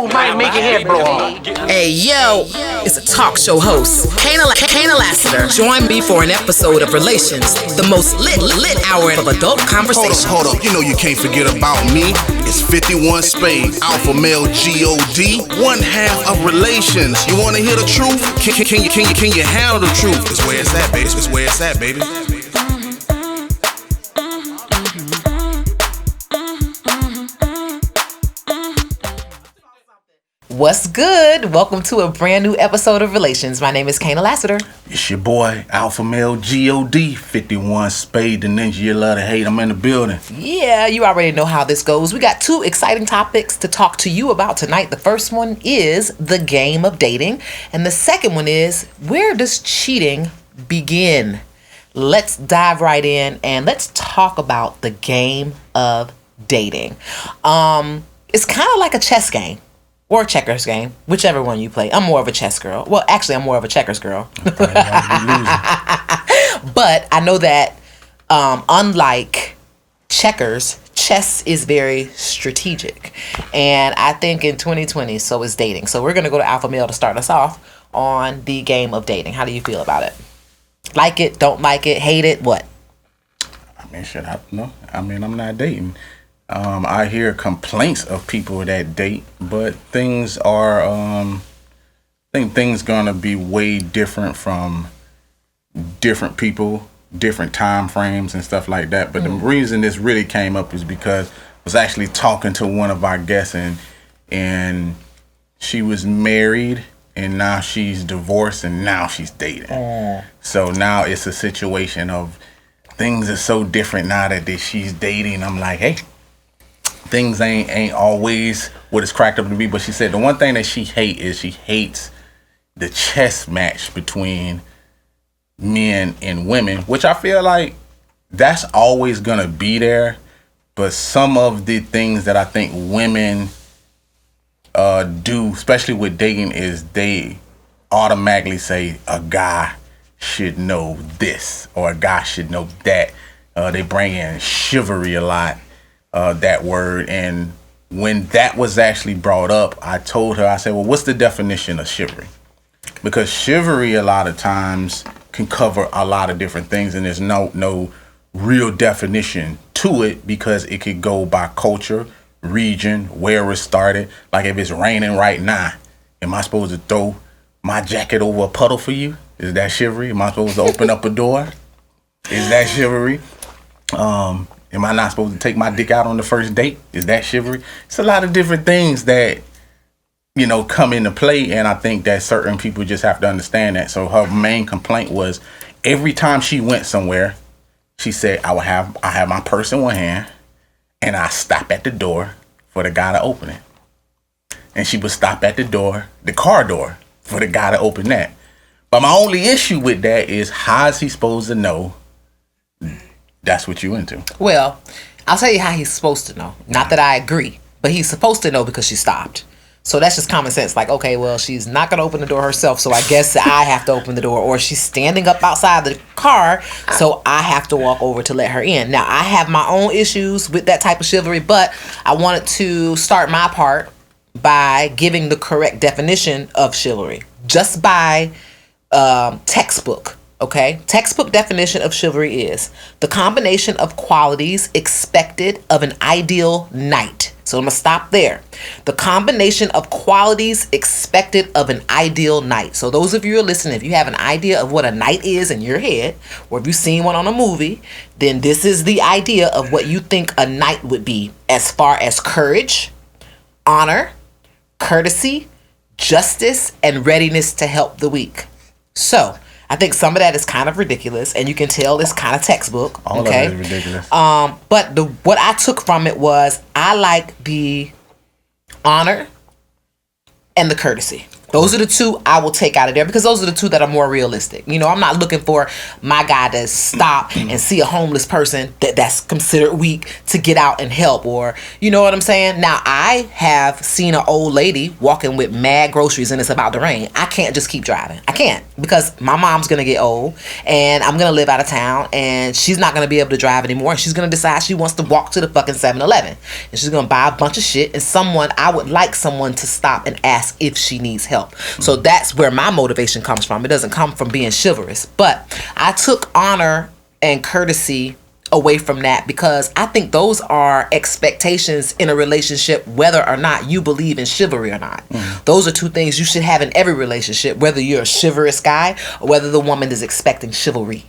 move might make your head blow off. Hey, yo, it's a talk show host, Kana Lassiter. Join me for an episode of Relations, the most lit hour of adult conversation. Hold up, you know you can't forget about me. It's 51 Spade, alpha male G-O-D, one half of Relations. You wanna hear the truth? Can you handle the truth? It's where it's at, baby. It's where it's at, baby. What's good? Welcome to a brand new episode of Relations. My name is Kana Lassiter. It's your boy, alpha male G-O-D, 51 Spade, the ninja you love to hate. I'm in the building. Yeah, you already know how this goes. We got two exciting topics to talk to you about tonight. The first one is the game of dating. And the second one is, where does cheating begin? Let's dive right in and let's talk about the game of dating. It's kind of like a chess game. Or a checkers game, whichever one you play. I'm more of a chess girl. Well, actually, I'm more of a checkers girl. But I know that unlike checkers, chess is very strategic. And I think in 2020, so is dating. So we're going to go to Alpha Male to start us off on the game of dating. How do you feel about it? Like it, don't like it, hate it, what? I'm not dating. I hear complaints of people that date, but things are, I think things gonna be way different from different people, different time frames and stuff like that. But the reason this really came up is because I was actually talking to one of our guests and she was married and now she's divorced and now she's dating. So now it's a situation of things are so different now that she's dating. I'm like, hey, things ain't always what it's cracked up to be. But she said the one thing that she hates the chess match between men and women, which I feel like that's always gonna be there. But some of the things that I think women do, especially with dating, is they automatically say a guy should know this or a guy should know that. They bring in chivalry a lot. That word, and when that was actually brought up, I told her, I said, well, what's the definition of chivalry? Because chivalry a lot of times can cover a lot of different things, and there's no real definition to it because it could go by culture, region, where it started. Like if it's raining right now, am I supposed to throw my jacket over a puddle for you? Is that chivalry? Am I supposed to open up a door? Is that chivalry? Am I not supposed to take my dick out on the first date? Is that chivalry? It's a lot of different things that, come into play. And I think that certain people just have to understand that. So her main complaint was every time she went somewhere, she said, I have my purse in one hand and I stop at the door for the guy to open it. And she would stop at the car door for the guy to open that. But my only issue with that is how is he supposed to know that's what you into? Well, I'll tell you how he's supposed to know. Not that I agree, but he's supposed to know because she stopped. So that's just common sense. Like, okay, well, she's not going to open the door herself, so I guess I have to open the door. Or she's standing up outside the car, so I have to walk over to let her in. Now, I have my own issues with that type of chivalry, but I wanted to start my part by giving the correct definition of chivalry. Just by textbook. Okay, textbook definition of chivalry is the combination of qualities expected of an ideal knight. So I'm going to stop there. The combination of qualities expected of an ideal knight. So those of you who are listening, if you have an idea of what a knight is in your head, or if you've seen one on a movie, then this is the idea of what you think a knight would be as far as courage, honor, courtesy, justice, and readiness to help the weak. So I think some of that is kind of ridiculous, and you can tell it's kind of textbook. All okay? of it is ridiculous. But what I took from it was I like the honor and the courtesy. Those are the two I will take out of there because those are the two that are more realistic. You know, I'm not looking for my guy to stop and see a homeless person that's considered weak to get out and help, or, you know what I'm saying? Now, I have seen an old lady walking with mad groceries and it's about to rain. I can't just keep driving. I can't, because my mom's going to get old and I'm going to live out of town and she's not going to be able to drive anymore. And she's going to decide she wants to walk to the fucking 7-Eleven and she's going to buy a bunch of shit, and I would like someone to stop and ask if she needs help. So that's where my motivation comes from. It doesn't come from being chivalrous. But I took honor and courtesy away from that because I think those are expectations in a relationship, whether or not you believe in chivalry or not. Those are two things you should have in every relationship, whether you're a chivalrous guy or whether the woman is expecting chivalry.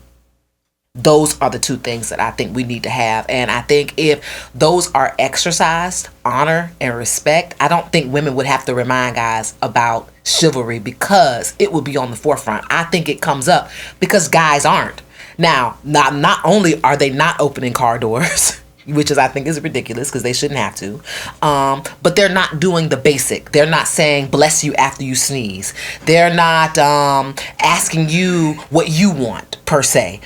Those are the two things that I think we need to have. And I think if those are exercised, honor and respect, I don't think women would have to remind guys about chivalry because it would be on the forefront. I think it comes up because guys aren't. Now, not only are they not opening car doors, which I think is ridiculous because they shouldn't have to, but they're not doing the basic. They're not saying bless you after you sneeze. They're not asking you what you want per se.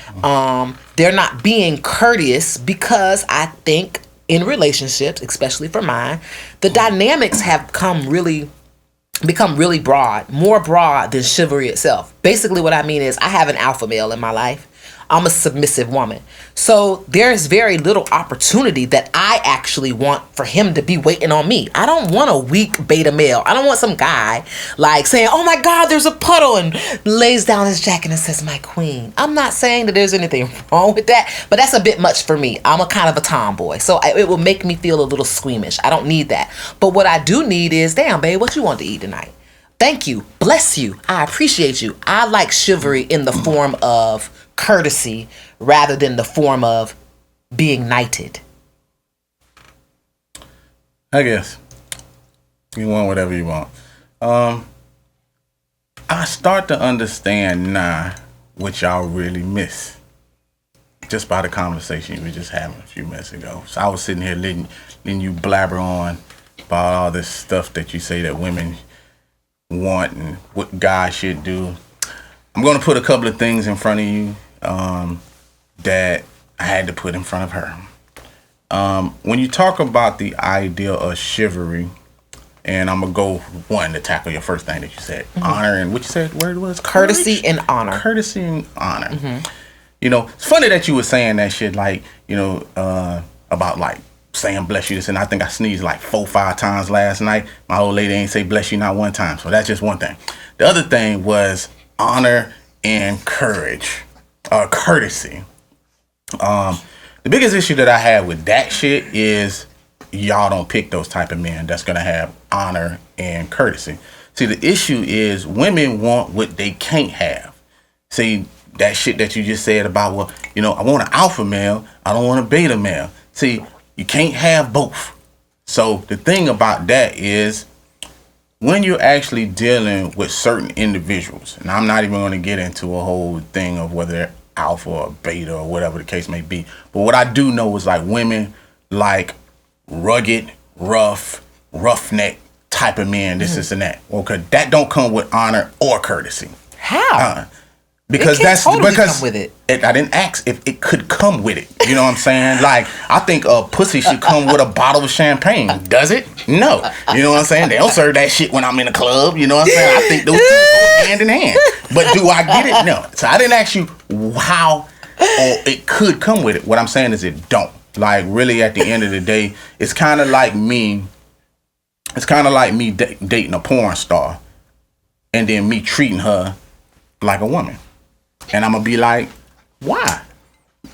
They're not being courteous because I think in relationships, especially for mine, the dynamics have become really broad, more broad than chivalry itself. Basically what I mean is I have an alpha male in my life. I'm a submissive woman. So there's very little opportunity that I actually want for him to be waiting on me. I don't want a weak beta male. I don't want some guy like saying, oh my God, there's a puddle, and lays down his jacket and says, my queen. I'm not saying that there's anything wrong with that, but that's a bit much for me. I'm a kind of a tomboy. So it will make me feel a little squeamish. I don't need that. But what I do need is, damn, babe, what you want to eat tonight? Thank you. Bless you. I appreciate you. I like chivalry in the form of courtesy rather than the form of being knighted. I guess you want whatever you want. I start to understand now what y'all really miss just by the conversation you were just having a few minutes ago. So I was sitting here letting you blabber on about all this stuff that you say that women want and what guys should do. I'm going to put a couple of things in front of you that I had to put in front of her. When you talk about the idea of chivalry, and I'm going to go one to tackle your first thing that you said, honor, and what you said, word was? Courtesy and honor. Courtesy and honor. You know, it's funny that you were saying that shit, like, you know, about like saying bless you this, and I think I sneezed like 4-5 times last night. My old lady ain't say bless you not one time, so that's just one thing. The other thing was honor and courtesy. The biggest issue that I have with that shit is y'all don't pick those type of men that's gonna have honor and courtesy. See, the issue is women want what they can't have. See, that shit that you just said about, well, you know, I want an alpha male, I don't want a beta male. See, you can't have both. So the thing about that is when you're actually dealing with certain individuals, and I'm not even going to get into a whole thing of whether they're alpha or beta or whatever the case may be, but what I do know is like women like rugged, roughneck type of men, this and that. Well, cause that don't come with honor or courtesy. How? Because that's totally come with it. I didn't ask if it could come with it. You know what I'm saying? Like, I think a pussy should come with a bottle of champagne. Does it? No. You know what I'm saying? They don't serve that shit when I'm in a club. You know what I'm saying? I think those two go hand in hand. But do I get it? No. So I didn't ask you how it could come with it. What I'm saying is it don't. Like, really, at the end of the day, it's kind of like me. It's kind of like me dating a porn star and then me treating her like a woman. And I'm going to be like, why?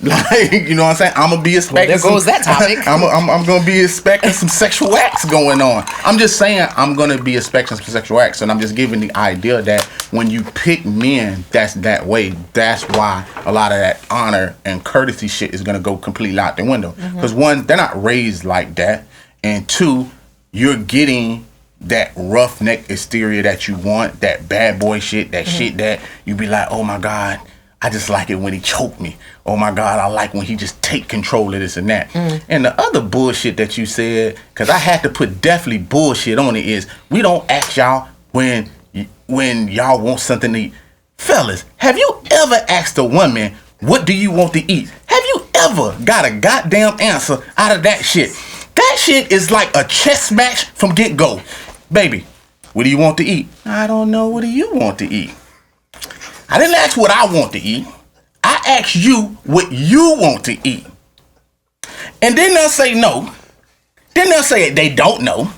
Like, you know what I'm saying? I'm going to be expecting there goes that topic. I'm going to be expecting some sexual acts going on. I'm just saying I'm going to be expecting some sexual acts. And I'm just giving the idea that when you pick men that's that way, that's why a lot of that honor and courtesy shit is going to go completely out the window. Because one, they're not raised like that. And two, you're getting that roughneck exterior that you want, that bad boy shit, that shit that you be like, oh my God, I just like it when he choke me. Oh my God, I like when he just take control of this and that. And the other bullshit that you said, because I had to put definitely bullshit on it, is we don't ask y'all when when y'all want something to eat. Fellas, have you ever asked a woman, what do you want to eat? Have you ever got a goddamn answer out of that shit? That shit is like a chess match from get-go. Baby, what do you want to eat? I don't know. What do you want to eat? I didn't ask what I want to eat. I asked you what you want to eat. And then they'll say no. Then they'll say they don't know.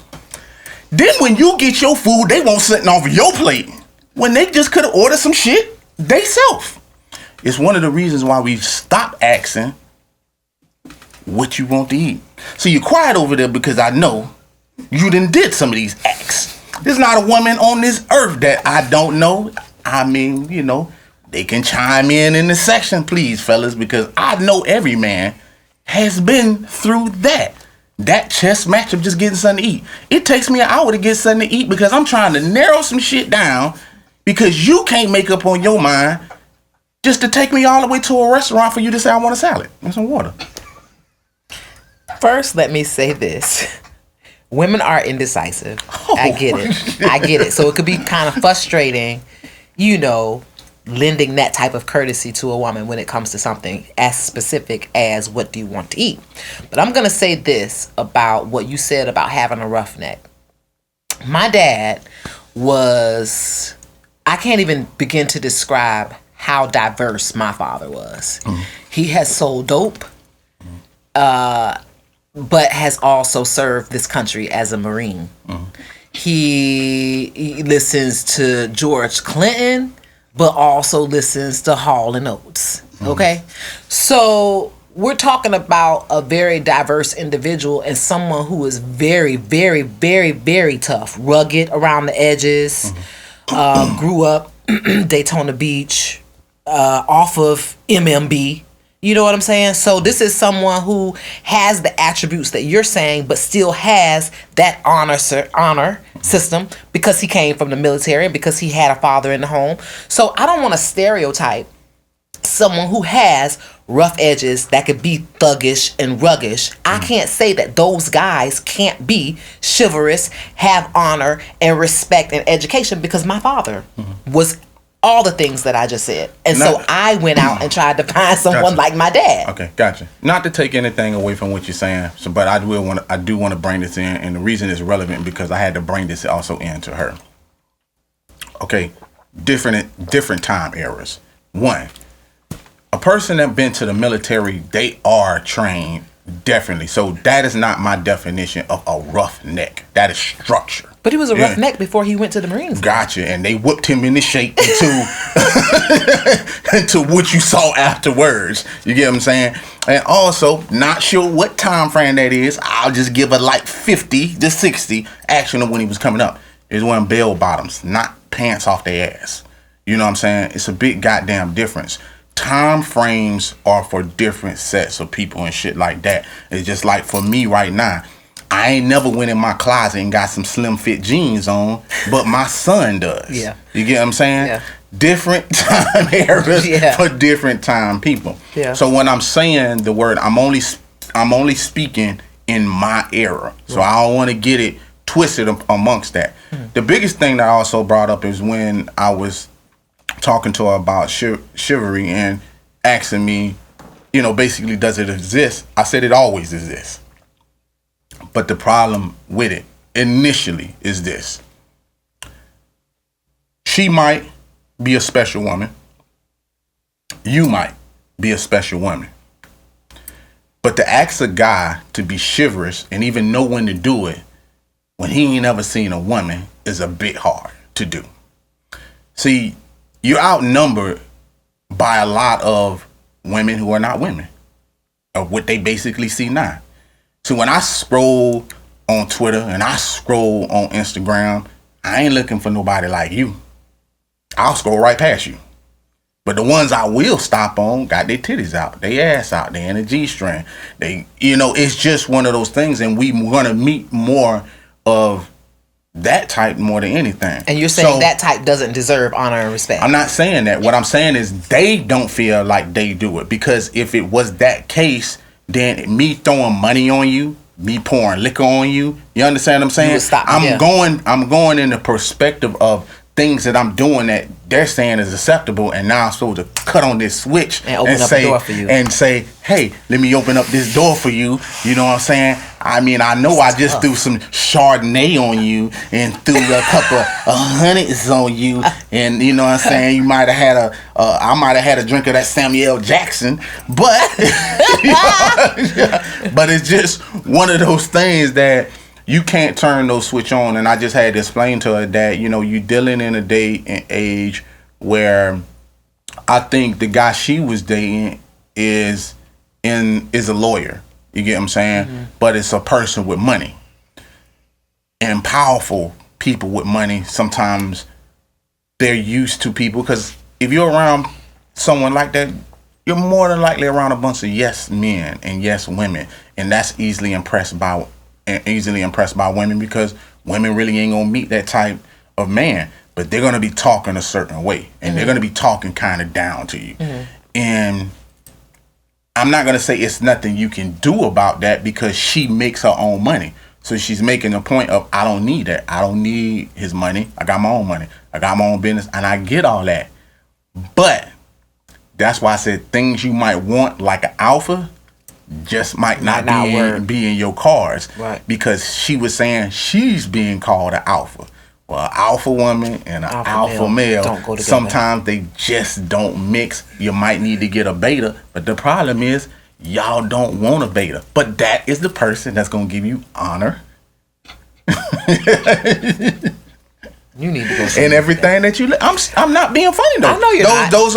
Then when you get your food, they want something off your plate. When they just could have ordered some shit they self. It's one of the reasons why we stopped asking what you want to eat. So you're quiet over there because I know you done did some of these acts. There's not a woman on this earth that I don't know. I mean, you know, they can chime in the section, please, fellas, because I know every man has been through that. That chess match of just getting something to eat. It takes me an hour to get something to eat because I'm trying to narrow some shit down because you can't make up on your mind just to take me all the way to a restaurant for you to say I want a salad and some water. First, let me say this. Women are indecisive. I get it. I get it. So it could be kind of frustrating, you know, lending that type of courtesy to a woman when it comes to something as specific as what do you want to eat. But I'm going to say this about what you said about having a roughneck. My dad was, I can't even begin to describe how diverse my father was. He has sold dope, but has also served this country as a Marine. He listens to George Clinton, but also listens to Hall and Oates. Okay? So we're talking about a very diverse individual and someone who is very, very, very, very tough, rugged around the edges, grew up Daytona Beach, off of MMB. You know what I'm saying? So this is someone who has the attributes that you're saying, but still has that honor system because he came from the military and because he had a father in the home. So I don't want to stereotype someone who has rough edges that could be thuggish and ruggish. I can't say that those guys can't be chivalrous, have honor and respect and education because my father was all the things that I just said. And so I went out and tried to find someone like my dad. Okay, gotcha. Not to take anything away from what you're saying, but I do want to bring this in, and the reason it's relevant because I had to bring this also into her. Okay, different time eras. One, a person that been to the military, they are trained definitely. So that is not my definition of a roughneck. That is structure. But he was a roughneck before he went to the Marines. Gotcha. And they whooped him into shape into what you saw afterwards. You get what I'm saying? And also, not sure what time frame that is. I'll just give it like 50 to 60 action of when he was coming up. He was wearing bell bottoms, not pants off their ass. You know what I'm saying? It's a big goddamn difference. Time frames are for different sets of people and shit like that. It's just like for me right now, I ain't never went in my closet and got some slim fit jeans on, but my son does. Yeah. You get what I'm saying? Yeah. Different time eras for different time people. Yeah. So when I'm saying the word, I'm only speaking in my era. So I don't want to get it twisted amongst that. The biggest thing that I also brought up is when I was talking to her about chivalry and asking me, you know, basically, does it exist? I said it always exists. But the problem with it initially is this. She might be a special woman. You might be a special woman. But to ask a guy to be chivalrous and even know when to do it when he ain't never seen a woman is a bit hard to do. See, you're outnumbered by a lot of women who are not women, of what they basically see now. So when I scroll on Twitter and I scroll on Instagram, I ain't looking for nobody like you. I'll scroll right past you. But the ones I will stop on got their titties out, their ass out, they in a G-string. They, you know, it's just one of those things, and we're gonna meet more of that type more than anything. And you're saying that type doesn't deserve honor and respect? I'm not saying that. What I'm saying is they don't feel like they do it, because if it was that case, then me throwing money on you, me pouring liquor on you, you understand what I'm saying? I'm going in the perspective of things that I'm doing that they're saying is acceptable, and now I'm supposed to cut on this switch and open up the door for you and say, hey, let me open up this door for you. You know what I'm saying? I mean, I know I just threw some Chardonnay on you and threw a couple of hundreds on you, and you know what I'm saying? You might have had I might have had a drink of that Samuel Jackson, but but it's just one of those things that you can't turn those switch on. And I just had to explain to her that, you know, you're dealing in a day and age where I think the guy she was dating is a lawyer. You get what I'm saying? Mm-hmm. But it's a person with money. And powerful people with money, sometimes they're used to people, because if you're around someone like that, you're more than likely around a bunch of yes men and yes women. And that's easily impressed by women, because women really ain't gonna meet that type of man, but they're gonna be talking a certain way, and mm-hmm. they're gonna be talking kind of down to you. Mm-hmm. And I'm not gonna say it's nothing you can do about that, because she makes her own money. So she's making a point of, I don't need that. I don't need his money. I got my own money. I got my own business, and I get all that. But that's why I said things you might want, like an alpha, just might not be in your cards. Right. Because she was saying she's being called an alpha. Well, an alpha woman and an alpha male don't go together. Sometimes they just don't mix. You might need to get a beta, but the problem is y'all don't want a beta. But that is the person that's going to give you honor. You need to go and everything that you. I'm not being funny though. I know you're not. Those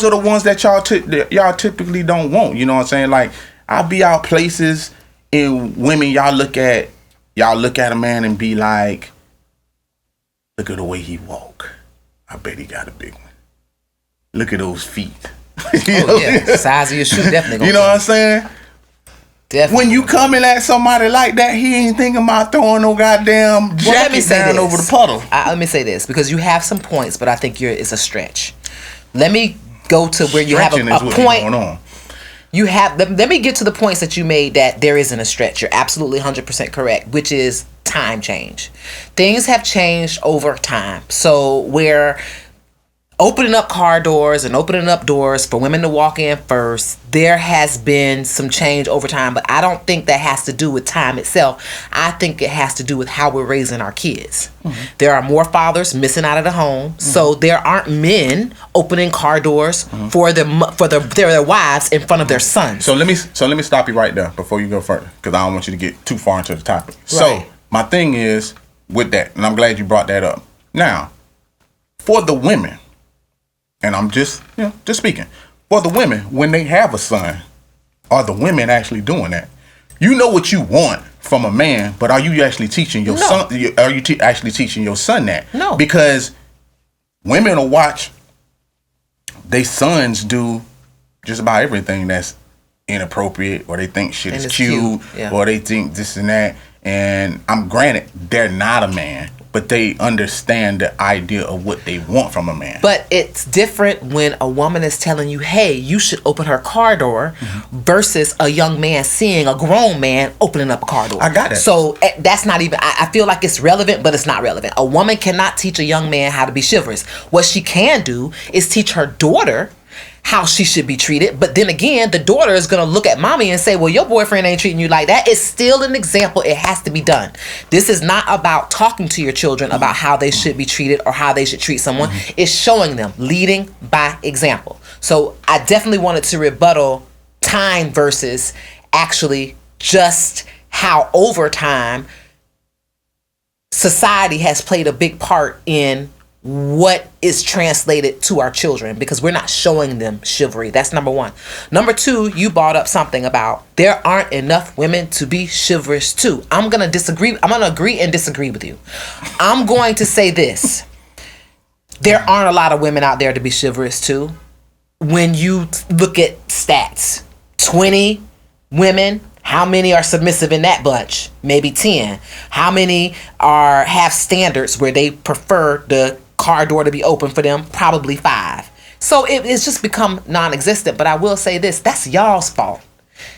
are the ones that y'all typically don't want. You know what I'm saying? Like, I'll be out places and women, y'all look at a man and be like, look at the way he walk. I bet he got a big one. Look at those feet. The size of your shoe definitely. You know what I'm saying? Definitely. When you coming at somebody like that, he ain't thinking about throwing no goddamn jacket down over the puddle. Let me say this, because you have some points, but I think it's a stretch. Let me go to where you have a point. Going on. You have. Let me get to the points that you made that there isn't a stretch. You're absolutely 100% correct, which is time change. Things have changed over time. So where opening up car doors and opening up doors for women to walk in first, there has been some change over time, but I don't think that has to do with time itself. I think it has to do with how we're raising our kids. Mm-hmm. There are more fathers missing out of the home, mm-hmm. so there aren't men opening car doors mm-hmm. for their wives in front of their sons. So let me stop you right there before you go further, because I don't want you to get too far into the topic. Right. So my thing is with that, and I'm glad you brought that up. Now, for the women, and I'm just speaking for the women, when they have a son, are the women actually doing that? You know what you want from a man, but are you actually teaching your son? Are you actually teaching your son that? No, because women will watch their sons do just about everything that's inappropriate, or they think shit is cute. Yeah. Or they think this and that. And I'm granted they're not a man, but they understand the idea of what they want from a man. But it's different when a woman is telling you, hey, you should open her car door, mm-hmm. versus a young man seeing a grown man opening up a car door. I got it. So that's not even, I feel like it's relevant, but it's not relevant. A woman cannot teach a young man how to be chivalrous. What she can do is teach her daughter how she should be treated. But then again, the daughter is going to look at mommy and say, well, your boyfriend ain't treating you like that. It's still an example. It has to be done. This is not about talking to your children about how they should be treated or how they should treat someone. Mm-hmm. It's showing them, leading by example. So I definitely wanted to rebuttal time versus actually just how over time society has played a big part in what is translated to our children, because we're not showing them chivalry. That's number one. Number two, you brought up something about there aren't enough women to be chivalrous too. I'm going to disagree. I'm going to agree and disagree with you. I'm going to say this. There aren't a lot of women out there to be chivalrous too. When you look at stats, 20 women, how many are submissive in that bunch? Maybe 10. How many have standards where they prefer the car door to be open for them? Probably 5. So it's just become non-existent. But I will say this, that's y'all's fault.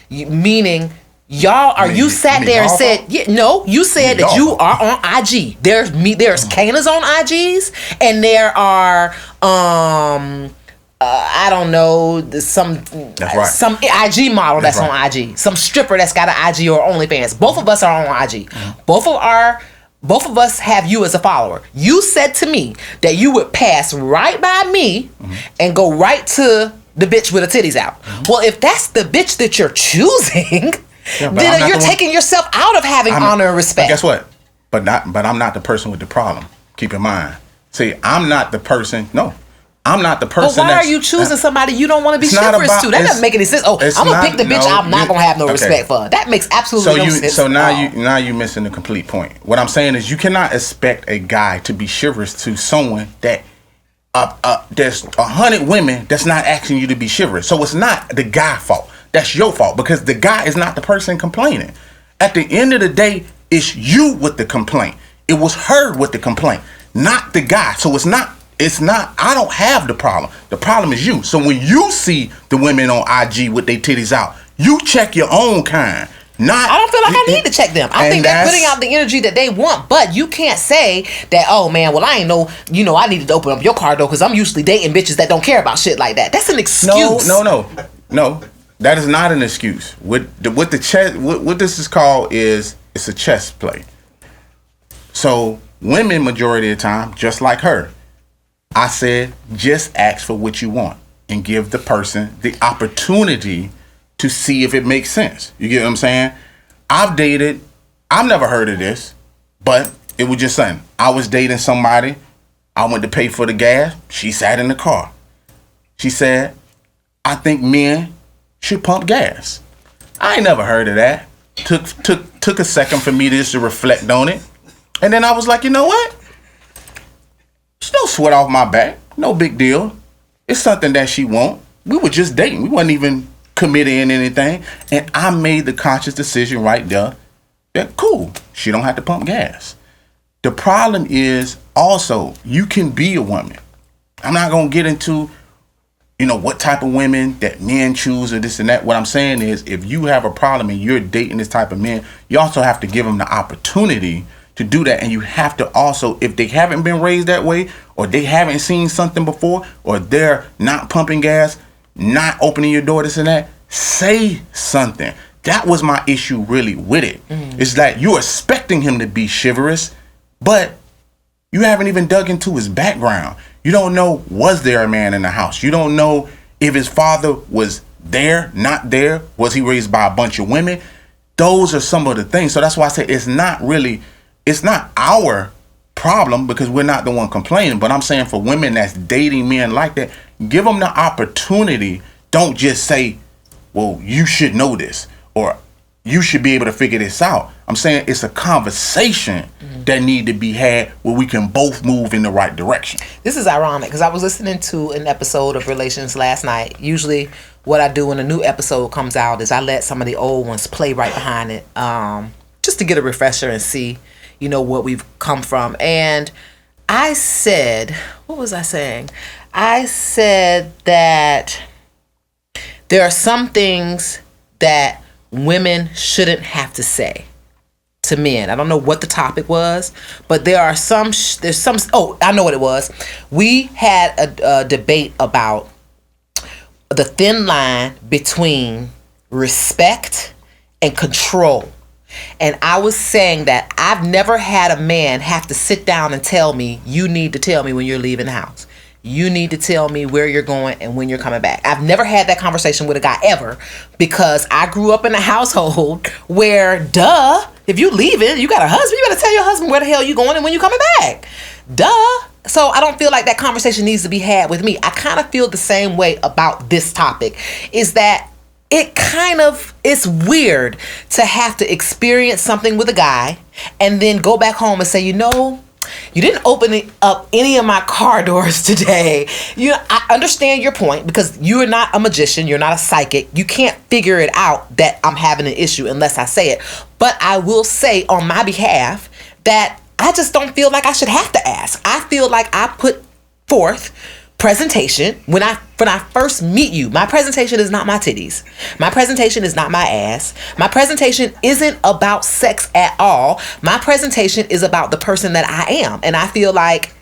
Meaning Y'all are you sat there and said you said that you y'all. are on IG. There's Kana's on IGs, and there are I don't know some IG model that's on IG, some stripper that's got an IG or OnlyFans. Both of us are on IG. Both of us have you as a follower. You said to me that you would pass right by me and go right to the bitch with her titties out. Well, if that's the bitch that you're choosing, then you're taking yourself out of having honor and respect. But guess what? But I'm not the person with the problem. Keep in mind. See, I'm not the person. No. I'm not the person. But why are you choosing somebody you don't want to be chivalrous to? That doesn't make any sense. I'm gonna pick the bitch I'm not gonna have no respect for. That makes absolutely no sense. So now you're missing the complete point. What I'm saying is you cannot expect a guy to be chivalrous to someone that there's 100 women that's not asking you to be chivalrous. So it's not the guy's fault. That's your fault because the guy is not the person complaining. At the end of the day, it's you with the complaint. It was her with the complaint, not the guy. So it's not, I don't have the problem. The problem is you. So when you see the women on IG with their titties out, you check your own kind. I don't feel like I need to check them. I think they're putting out the energy that they want, but you can't say that, oh man, well I ain't know, I needed to open up your car door because I'm usually dating bitches that don't care about shit like that. That's an excuse. No. That is not an excuse. What this is called is it's a chess play. So women majority of the time, just like her, I said just ask for what you want and give the person the opportunity to see if it makes sense. You get what I'm saying? I've never heard of this, but it was just something. I was dating somebody. I went to pay for the gas. She sat in the car. She said, I think men should pump gas. I ain't never heard of that. Took a second for me to reflect on it. And then I was like, you know what? It's no sweat off my back. No big deal. It's something that she want. We were just dating. We wasn't even committed in anything. And I made the conscious decision right there that cool, she don't have to pump gas. The problem is also you can be a woman. I'm not going to get into what type of women that men choose or this and that. What I'm saying is if you have a problem and you're dating this type of men, you also have to give them the opportunity to do that. And you have to also, if they haven't been raised that way or they haven't seen something before or they're not pumping gas, not opening your door, this and that, say something. That was my issue really with it. It's that you're expecting him to be chivalrous, but you haven't even dug into his background. You don't know, was there a man in the house? You don't know if his father was there, not there. Was he raised by a bunch of women? Those are some of the things. So that's why I say it's not our problem because we're not the one complaining. But I'm saying for women that's dating men like that, give them the opportunity. Don't just say, well, you should know this or you should be able to figure this out. I'm saying it's a conversation that need to be had where we can both move in the right direction. This is ironic because I was listening to an episode of Relations last night. Usually what I do when a new episode comes out is I let some of the old ones play right behind it just to get a refresher and see, what we've come from. And I said, what was I saying? I said that there are some things that women shouldn't have to say to men. I don't know what the topic was, but there's some, I know what it was. We had a debate about the thin line between respect and control. And I was saying that I've never had a man have to sit down and tell me, you need to tell me when you're leaving the house. You need to tell me where you're going and when you're coming back. I've never had that conversation with a guy ever because I grew up in a household where, if you leaving, you got a husband, you better tell your husband where the hell you going and when you coming back. So I don't feel like that conversation needs to be had with me. I kind of feel the same way about this topic, is that it's weird to have to experience something with a guy and then go back home and say, you didn't open up any of my car doors today. I understand your point because you're not a magician. You're not a psychic. You can't figure it out that I'm having an issue unless I say it. But I will say on my behalf that I just don't feel like I should have to ask. I feel like I put forth presentation, when I first meet you, my presentation is not my titties. My presentation is not my ass. My presentation isn't about sex at all. My presentation is about the person that I am. And I feel like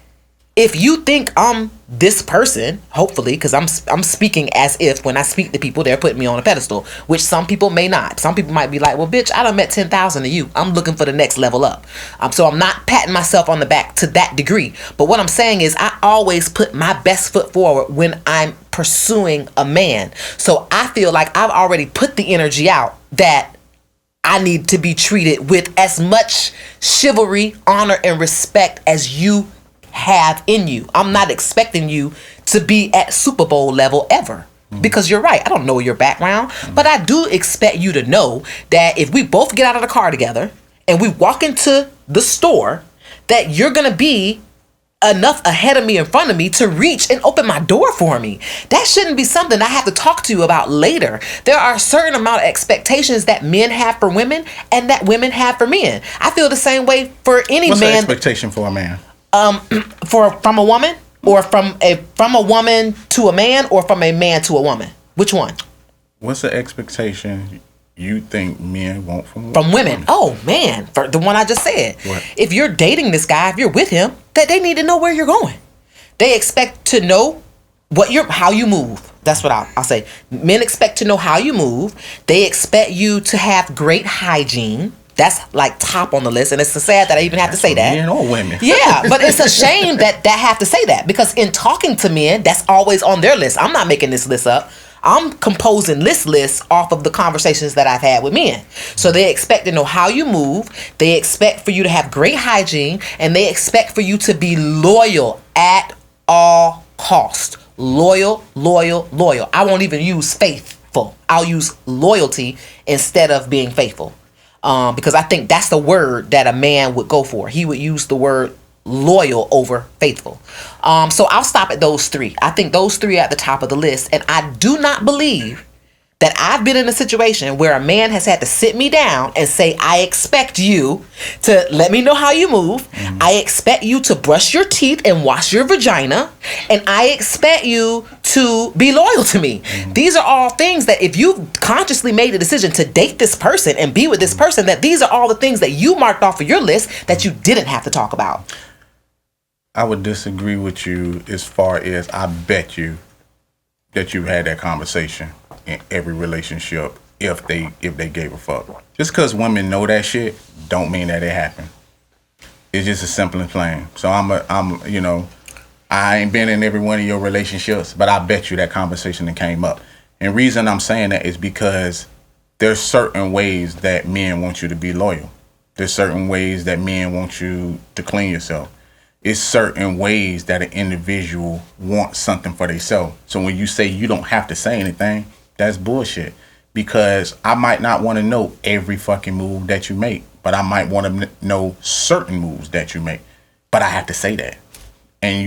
if you think I'm this person, hopefully, because I'm speaking as if when I speak to people, they're putting me on a pedestal, which some people may not. Some people might be like, well, bitch, I done met 10,000 of you. I'm looking for the next level up. So I'm not patting myself on the back to that degree. But what I'm saying is I always put my best foot forward when I'm pursuing a man. So I feel like I've already put the energy out that I need to be treated with as much chivalry, honor, and respect as you have in you. I'm not expecting you to be at Super Bowl level ever. Because you're right. I don't know your background. But I do expect you to know that if we both get out of the car together and we walk into the store, that you're going to be enough ahead of me, in front of me, to reach and open my door for me. That shouldn't be something I have to talk to you about later. There are a certain amount of expectations that men have for women and that women have for men. I feel the same way for any What's man. the expectation for a man? From a woman, or from a woman to a man, or from a man to a woman? Which one? What's the expectation you think men want from women? Oh man, for the one I just said. What? If you're dating this guy, if you're with him, that they need to know where you're going. They expect to know how you move. That's what I'll say. Men expect to know how you move. They expect you to have great hygiene. That's like top on the list, and it's so sad that I even have to say that. Men or women. Yeah, but it's a shame that have to say that, because in talking to men, that's always on their list. I'm not making this list up. I'm composing this list off of the conversations that I've had with men. So they expect to know how you move. They expect for you to have great hygiene, and they expect for you to be loyal at all cost. Loyal, loyal, loyal. I won't even use faithful. I'll use loyalty instead of being faithful. Because I think that's the word that a man would go for. He would use the word loyal over faithful. So I'll stop at those three. I think those three are at the top of the list. And I do not believe that I've been in a situation where a man has had to sit me down and say, I expect you to let me know how you move. Mm-hmm. I expect you to brush your teeth and wash your vagina. And I expect you to be loyal to me. Mm-hmm. These are all things that if you've consciously made a decision to date this person and be with this person, that these are all the things that you marked off of your list that you didn't have to talk about. I would disagree with you as far as I bet you that you had that conversation in every relationship if they gave a fuck. Just because women know that shit don't mean that it happened. It's just as simple and plain. So I ain't been in every one of your relationships, but I bet you that conversation that came up. And reason I'm saying that is because there's certain ways that men want you to be loyal. There's certain ways that men want you to clean yourself. It's certain ways that an individual wants something for themselves. So when you say you don't have to say anything, that's bullshit. Because I might not want to know every fucking move that you make, but I might want to know certain moves that you make. But I have to say that. And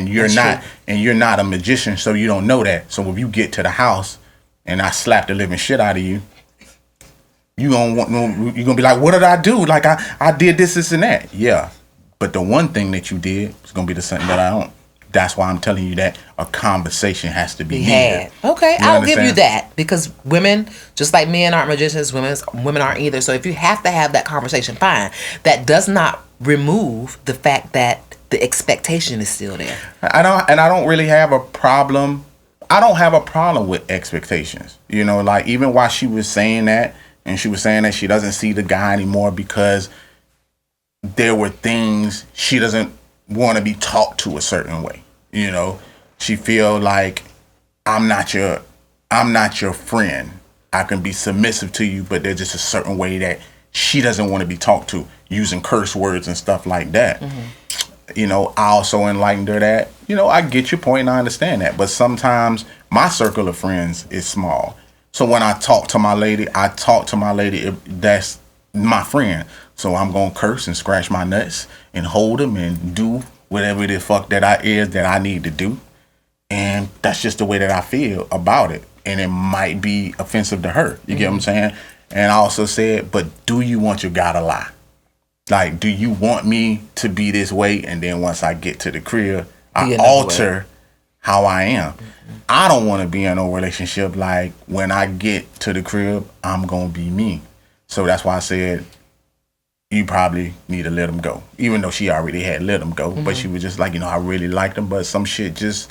you're not a magician, so you don't know that. So if you get to the house and I slap the living shit out of you, you're gonna be like, what did I do? Like I did this, and that. Yeah. But the one thing that you did is going to be the something that I don't. That's why I'm telling you that a conversation has to be had. Okay, I'll give you that. Because women, just like men aren't magicians, women aren't either. So if you have to have that conversation, fine. That does not remove the fact that the expectation is still there. I don't really have a problem. I don't have a problem with expectations. Like even while she was saying that, and she was saying that she doesn't see the guy anymore because there were things she doesn't want to be talked to a certain way. She feel like I'm not your friend. I can be submissive to you, but there's just a certain way that she doesn't want to be talked to, using curse words and stuff like that. Mm-hmm. I also enlightened her that, I get your point and I understand that, but sometimes my circle of friends is small. So when I talk to my lady, that's my friend. So I'm going to curse and scratch my nuts and hold them and do whatever the fuck that I need to do. And that's just the way that I feel about it. And it might be offensive to her. You get what I'm saying? And I also said, but do you want your guy to lie? Like, do you want me to be this way? And then once I get to the crib, I alter how I am. I don't want to be in a relationship like when I get to the crib, I'm going to be me. So that's why I said you probably need to let him go. Even though she already had let him go. But she was just like, I really liked him, but some shit just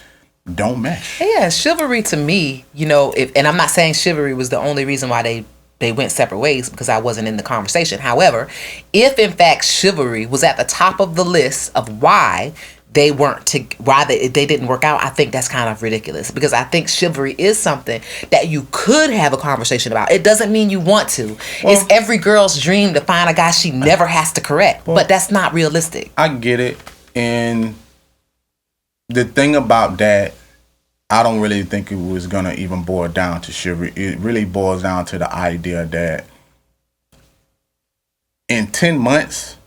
don't mesh. Yeah, chivalry to me, and I'm not saying chivalry was the only reason why they went separate ways, because I wasn't in the conversation. However, if in fact chivalry was at the top of the list of why they didn't work out, I think that's kind of ridiculous, because I think chivalry is something that you could have a conversation about. It doesn't mean you want to. It's every girl's dream to find a guy she never has to correct, but that's not realistic. I get it. And the thing about that, I don't really think it was going to even boil down to chivalry. It really boils down to the idea that in 10 months,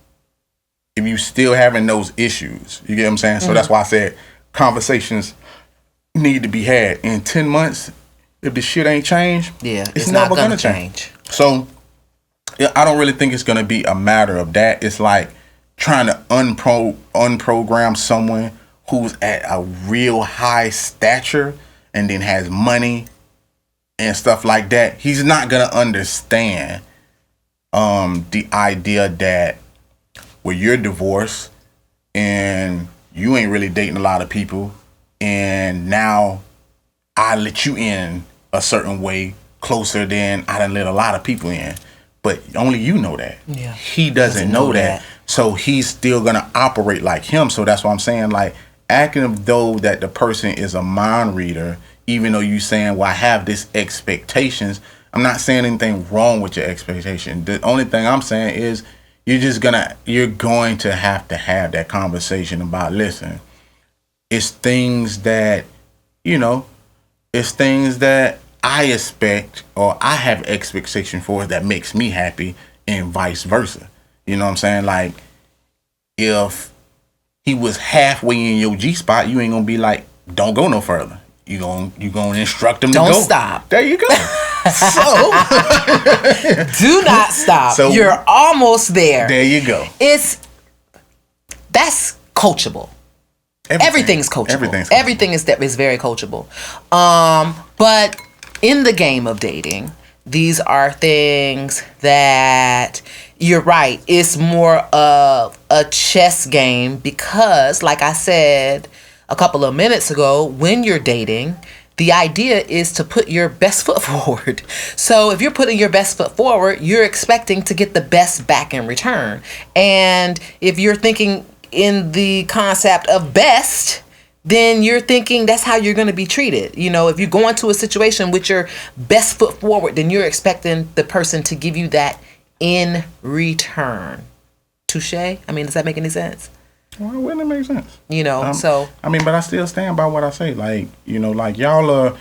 if you still having those issues, you get what I'm saying? So that's why I said conversations need to be had. In 10 months, if the shit ain't changed, it's never going to change. So I don't really think it's going to be a matter of that. It's like trying to unprogram someone who's at a real high stature and then has money and stuff like that. He's not going to understand the idea that you're divorced and you ain't really dating a lot of people, and now I let you in a certain way closer than I done let a lot of people in. But only you know that. Yeah. He doesn't know that. So he's still gonna operate like him. So that's what I'm saying, like acting as though that the person is a mind reader, even though you saying, well, I have this expectations. I'm not saying anything wrong with your expectation. The only thing I'm saying is you're going to have that conversation about, listen, it's things that, it's things that I expect or I have expectation for that makes me happy, and vice versa. You know what I'm saying? Like, if he was halfway in your G spot, you ain't gonna be like, don't go no further. You gonna instruct him to go. Don't stop. There you go. So do not stop. So you're almost there. There you go. That's coachable. Everything's coachable. Everything is very coachable. But in the game of dating, these are things that you're right. It's more of a chess game because, like I said a couple of minutes ago, when you're dating, the idea is to put your best foot forward. So if you're putting your best foot forward, you're expecting to get the best back in return. And if you're thinking in the concept of best, then you're thinking that's how you're going to be treated. If you go into a situation with your best foot forward, then you're expecting the person to give you that in return. Touche? I mean, does that make any sense? Well, wouldn't it make sense? So. I mean, but I still stand by what I say. Like, like y'all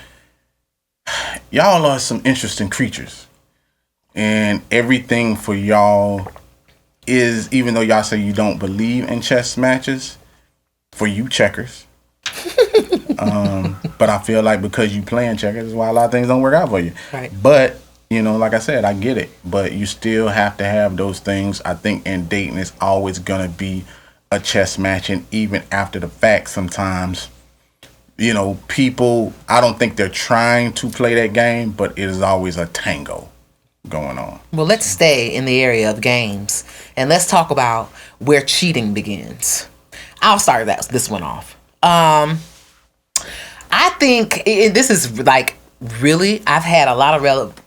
are some interesting creatures. And everything for y'all is, even though y'all say you don't believe in chess matches, for you checkers. But I feel like because you playing checkers is why a lot of things don't work out for you. Right. But, like I said, I get it. But you still have to have those things. I think in dating it's always going to be a chess match, and even after the fact sometimes, people, I don't think they're trying to play that game, but it is always a tango going on. Well, let's stay in the area of games and let's talk about where cheating begins. I'll start this one off. I think this is like really, I've had a lot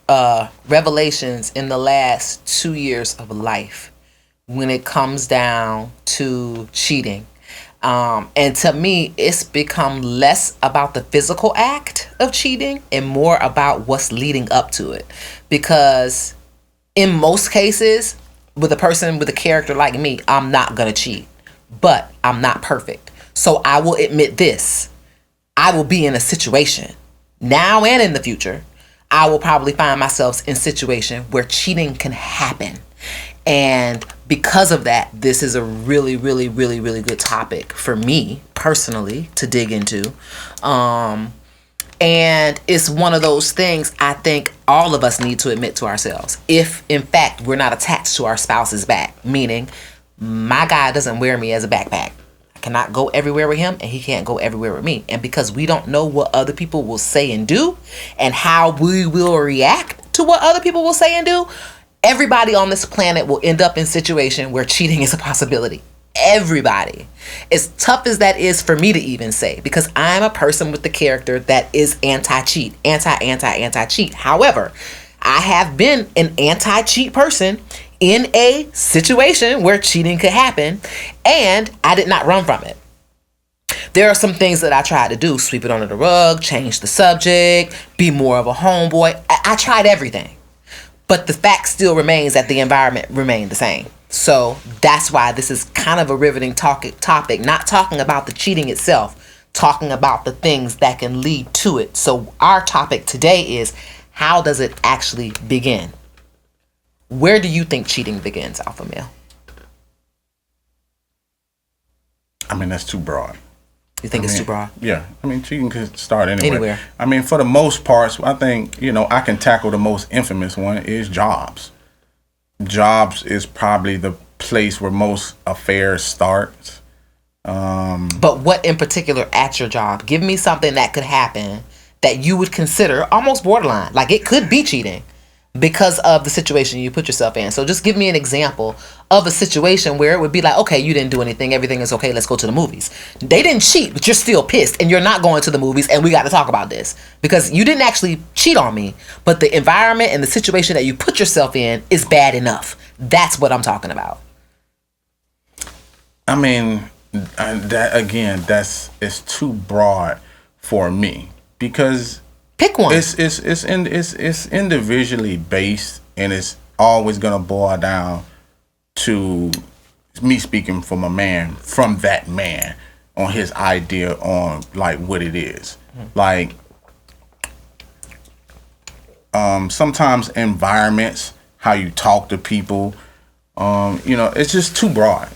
of revelations in the last 2 years of life when it comes down to cheating. And to me, it's become less about the physical act of cheating and more about what's leading up to it. Because in most cases, with a person with a character like me, I'm not going to cheat. But I'm not perfect. So I will admit this. I will be in a situation, now and in the future, I will probably find myself in a situation where cheating can happen. And because of that, this is a really, really, really, really good topic for me personally to dig into. And it's one of those things I think all of us need to admit to ourselves. If, in fact, we're not attached to our spouse's back, meaning my guy doesn't wear me as a backpack. cannot go everywhere with him, and he can't go everywhere with me. And because we don't know what other people will say and do, and how we will react to what other people will say and do, everybody on this planet will end up in a situation where cheating is a possibility. Everybody. As tough as that is for me to even say, because I'm a person with the character that is anti-cheat. Anti-cheat. However, I have been an anti-cheat person in a situation where cheating could happen, and I did not run from it. There are some things that I tried to do: sweep it under the rug, change the subject, be more of a homeboy. I tried everything. But the fact still remains that the environment remained the same. So that's why this is kind of a riveting topic, not talking about the cheating itself, talking about the things that can lead to it. So our topic today is, how does it actually begin? Where do you think cheating begins, Alpha Male? I mean, that's too broad. You think it's too broad? Yeah. I mean, cheating could start anywhere. Anywhere. I mean, for the most parts, I think, I can tackle the most infamous one is jobs. Jobs is probably the place where most affairs start. But what in particular at your job? Give me something that could happen that you would consider almost borderline. Like, it could be cheating because of the situation you put yourself in. So just give me an example of a situation where it would be like, okay, you didn't do anything, everything is okay, let's go to the movies. They didn't cheat, but you're still pissed and you're not going to the movies, and we got to talk about this because you didn't actually cheat on me, but the environment and the situation that you put yourself in is bad enough. That's what I'm talking about. I mean, it's too broad for me because pick one. It's individually based, and it's always gonna boil down to me speaking from that man on his idea on like what it is. Like sometimes environments, how you talk to people, it's just too broad.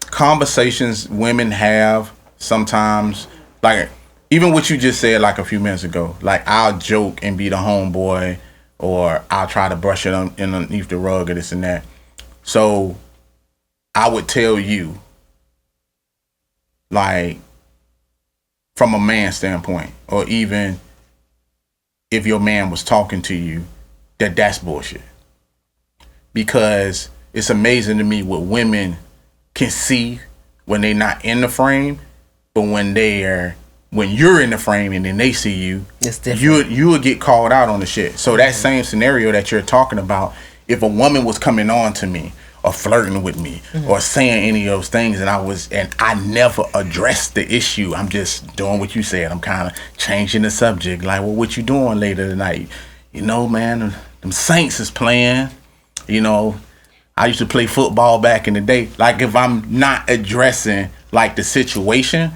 Conversations women have sometimes, like even what you just said like a few minutes ago, like I'll joke and be the homeboy, or I'll try to brush it underneath the rug or this and that. So I would tell you, like, from a man's standpoint, or even if your man was talking to you, that's bullshit. Because it's amazing to me what women can see when they're not in the frame, but when you're in the frame and then they see you, it's different. You would get called out on the shit. So that same scenario that you're talking about, if a woman was coming on to me or flirting with me or saying any of those things, and I never addressed the issue, I'm just doing what you said. I'm kind of changing the subject. Like, well, what you doing later tonight? Man, them Saints is playing. I used to play football back in the day. Like, if I'm not addressing like the situation,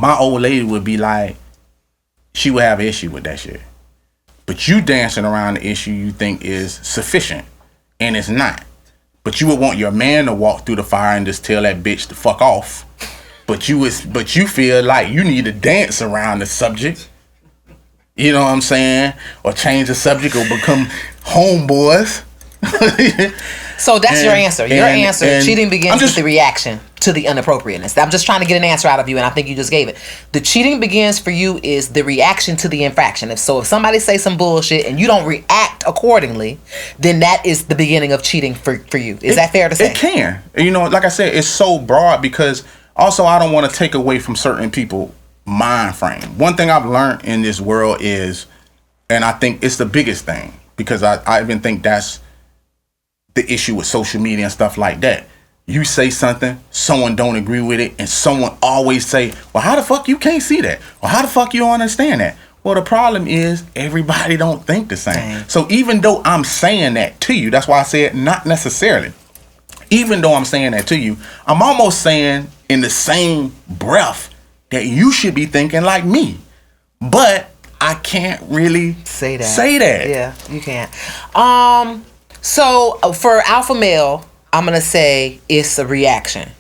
my old lady would be like, she would have an issue with that shit. But you dancing around the issue you think is sufficient, and it's not. But you would want your man to walk through the fire and just tell that bitch to fuck off. But you feel like you need to dance around the subject. You know what I'm saying? Or change the subject or become homeboys. So that's your answer. Your answer, cheating begins with the reaction to the inappropriateness. I'm just trying to get an answer out of you, and I think you just gave it. The cheating begins for you is the reaction to the infraction. If somebody say some bullshit and you don't react accordingly, then that is the beginning of cheating for you. Is that fair to say? It can. Like I said, it's so broad because also I don't want to take away from certain people mind frame. One thing I've learned in this world is, and I think it's the biggest thing, because I even think that's the issue with social media and stuff like that. You say something, someone don't agree with it, and someone always say, well, how the fuck you can't see that? Well, how the fuck you don't understand that? Well, the problem is everybody don't think the same. So even though I'm saying that to you, that's why I said not necessarily. Even though I'm saying that to you, I'm almost saying in the same breath that you should be thinking like me. But I can't really say that. Yeah, you can't. So for alpha male, I'm going to say it's a reaction.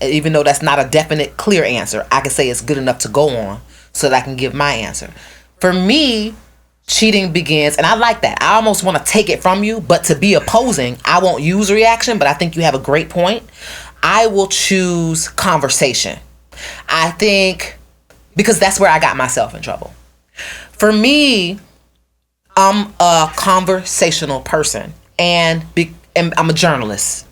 Even though that's not a definite, clear answer, I can say it's good enough to go on so that I can give my answer. For me, cheating begins, and I like that. I almost want to take it from you, but to be opposing, I won't use reaction, but I think you have a great point. I will choose conversation. I think because that's where I got myself in trouble. For me, I'm a conversational person, and I'm a journalist.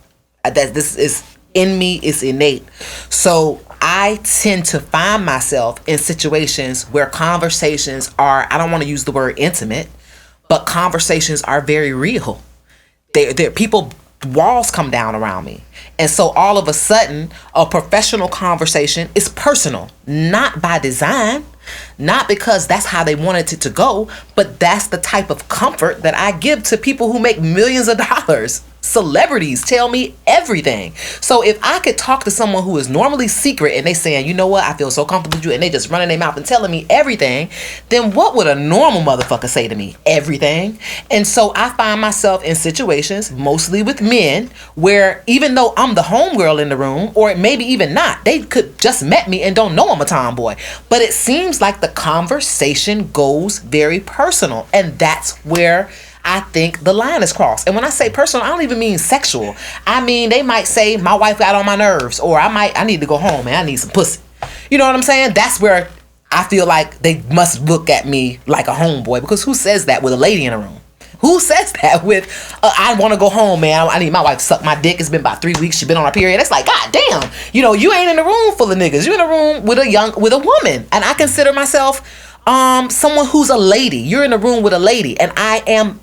This is in me, it's innate. So I tend to find myself in situations where conversations are, I don't want to use the word intimate, but conversations are very real. People, walls come down around me. And so all of a sudden, a professional conversation is personal, not by design, not because that's how they wanted it to go, but that's the type of comfort that I give to people who make millions of dollars. Celebrities tell me everything. So if I could talk to someone who is normally secret and they saying, you know what, I feel so comfortable with you, and they just running their mouth and telling me everything, then what would a normal motherfucker say to me? Everything. And so I find myself in situations, mostly with men, where even though I'm the homegirl in the room, or maybe even not, they could just met me and don't know I'm a tomboy, but it seems like the conversation goes very personal, and that's where I think the line is crossed. And when I say personal, I don't even mean sexual. I mean, they might say, my wife got on my nerves, or I need to go home, man. I need some pussy. You know what I'm saying? That's where I feel like they must look at me like a homeboy, because who says that with a lady in a room? Who says that with, I want to go home, man. I need my wife to suck my dick. It's been about 3 weeks. She been on her period. It's like, God damn. You know, you ain't in a room full of niggas. You in a room with a woman. And I consider myself someone who's a lady. You're in a room with a lady, and I am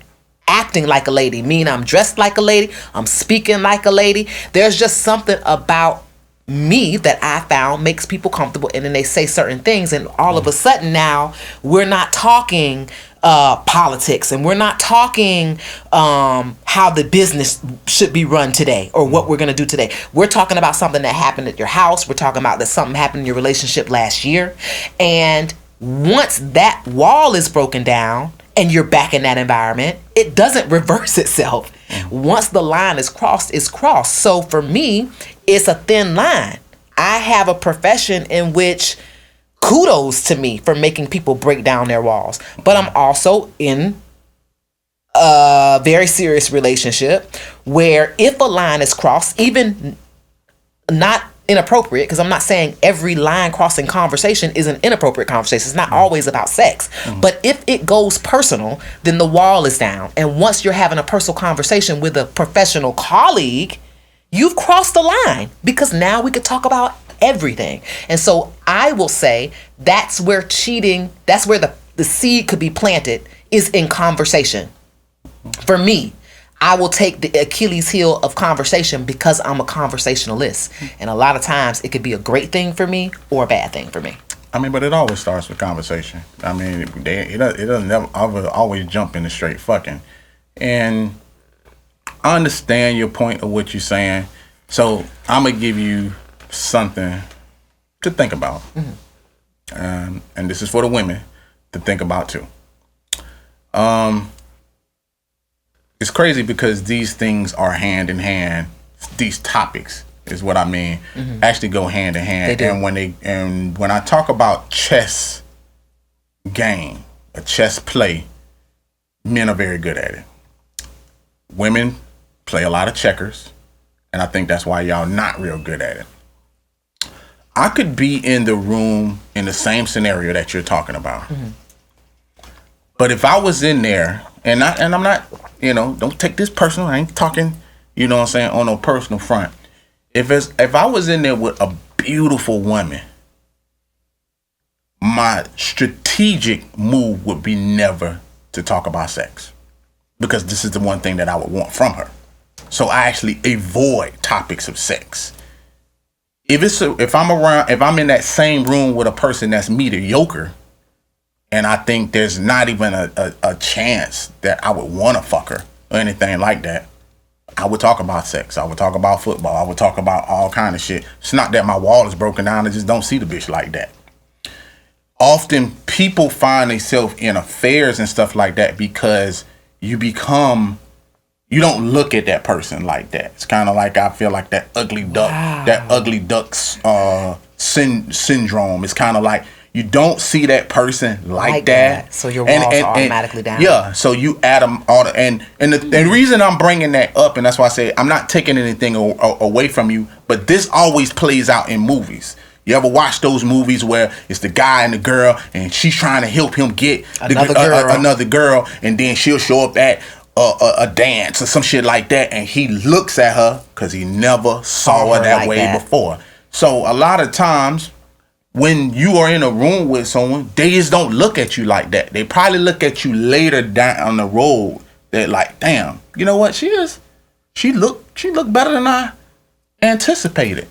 acting like a lady, meaning I'm dressed like a lady, I'm speaking like a lady. There's just something about me that I found makes people comfortable, and then they say certain things, and all of a sudden now we're not talking politics, and we're not talking how the business should be run today or what we're going to do today. We're talking about something that happened at your house. We're talking about that something happened in your relationship last year, and once that wall is broken down and you're back in that environment, it doesn't reverse itself. Once the line is crossed, it's crossed. So for me, it's a thin line. I have a profession in which kudos to me for making people break down their walls. But I'm also in a very serious relationship where if a line is crossed, even not inappropriate, because I'm not saying every line crossing conversation is an inappropriate conversation. It's not always about sex. But if it goes personal, then the wall is down. And once you're having a personal conversation with a professional colleague, you've crossed the line, because now we could talk about everything. And so I will say that's where cheating, that's where the seed could be planted, is in conversation. For me, I will take the Achilles heel of conversation because I'm a conversationalist. And a lot of times it could be a great thing for me or a bad thing for me. I mean, but it always starts with conversation. I mean, it doesn't never always jump into straight fucking. And I understand your point of what you're saying. So I'm going to give you something to think about. And this is for the women to think about too. It's crazy because these things are hand in hand. These topics is what I mean. Actually go hand in hand. And when I talk about chess game, a chess play, men are very good at it. Women play a lot of checkers, and I think that's why y'all not real good at it. I could be in the room in the same scenario that you're talking about. But if I was in there, and I'm not, don't take this personal. I ain't talking, what I'm saying, on no personal front. If I was in there with a beautiful woman, my strategic move would be never to talk about sex, because this is the one thing that I would want from her. So I actually avoid topics of sex. If I'm in that same room with a person that's mediocre, and I think there's not even a chance that I would want to fuck her or anything like that, I would talk about sex. I would talk about football. I would talk about all kind of shit. It's not that my wall is broken down. I just don't see the bitch like that. Often people find themselves in affairs and stuff like that because you don't look at that person like that. It's kind of like, I feel like that ugly duck, that ugly duck's syndrome. It's kind of like You don't see that person like that. So your walls are automatically down. Yeah, so you add them all, and the reason I'm bringing that up, and that's why I say I'm not taking anything away from you, but this always plays out in movies. You ever watch those movies where it's the guy and the girl, and she's trying to help him get another girl, and then she'll show up at a dance or some shit like that, and he looks at her because he never saw her that way before. So a lot of times, when you are in a room with someone, they just don't look at you like that. They probably look at you later down the road. They're like, damn, you know what? She look better than I anticipated.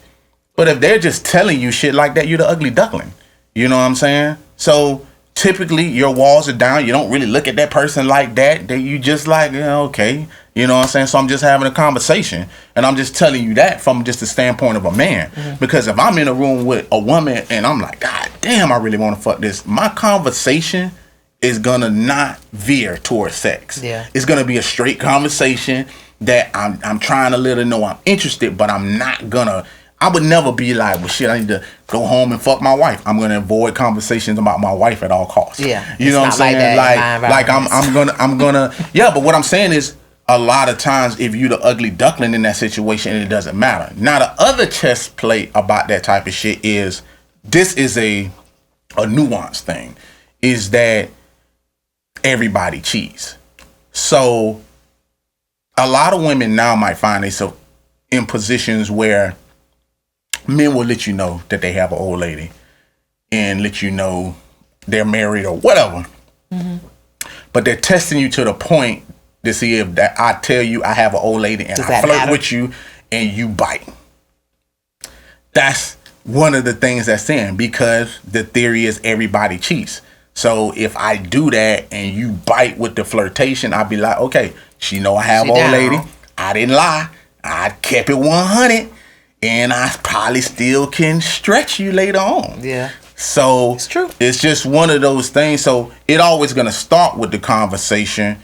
But if they're just telling you shit like that, you're the ugly duckling. You know what I'm saying? So typically your walls are down. You don't really look at that person like that. You just like, yeah, okay. You know what I'm saying? So I'm just having a conversation, and I'm just telling you that from just the standpoint of a man. Mm-hmm. Because if I'm in a room with a woman and I'm like, God damn, I really want to fuck this, my conversation is gonna not veer towards sex. Yeah. It's gonna be a straight conversation that I'm trying to let her know I'm interested, but I'm not gonna. I would never be like, well, shit, I need to go home and fuck my wife. I'm gonna avoid conversations about my wife at all costs. Yeah, you know what I'm saying? Like I'm gonna. Yeah, but what I'm saying is, a lot of times, if you're the ugly duckling in that situation, it doesn't matter. Now, the other chess play about that type of shit is, this is a nuanced thing, is that everybody cheats. So, a lot of women now might find themselves in positions where men will let you know that they have an old lady and let you know they're married or whatever. Mm-hmm. But they're testing you to the point to see if that I tell you I have an old lady and I flirt with you and you bite. That's one of the things that's in, because the theory is everybody cheats. So if I do that and you bite with the flirtation, I'll be like, okay, she know I have an old lady. I didn't lie. I kept it 100, and I probably still can stretch you later on. Yeah. So it's true. It's just one of those things. So it always gonna start with the conversation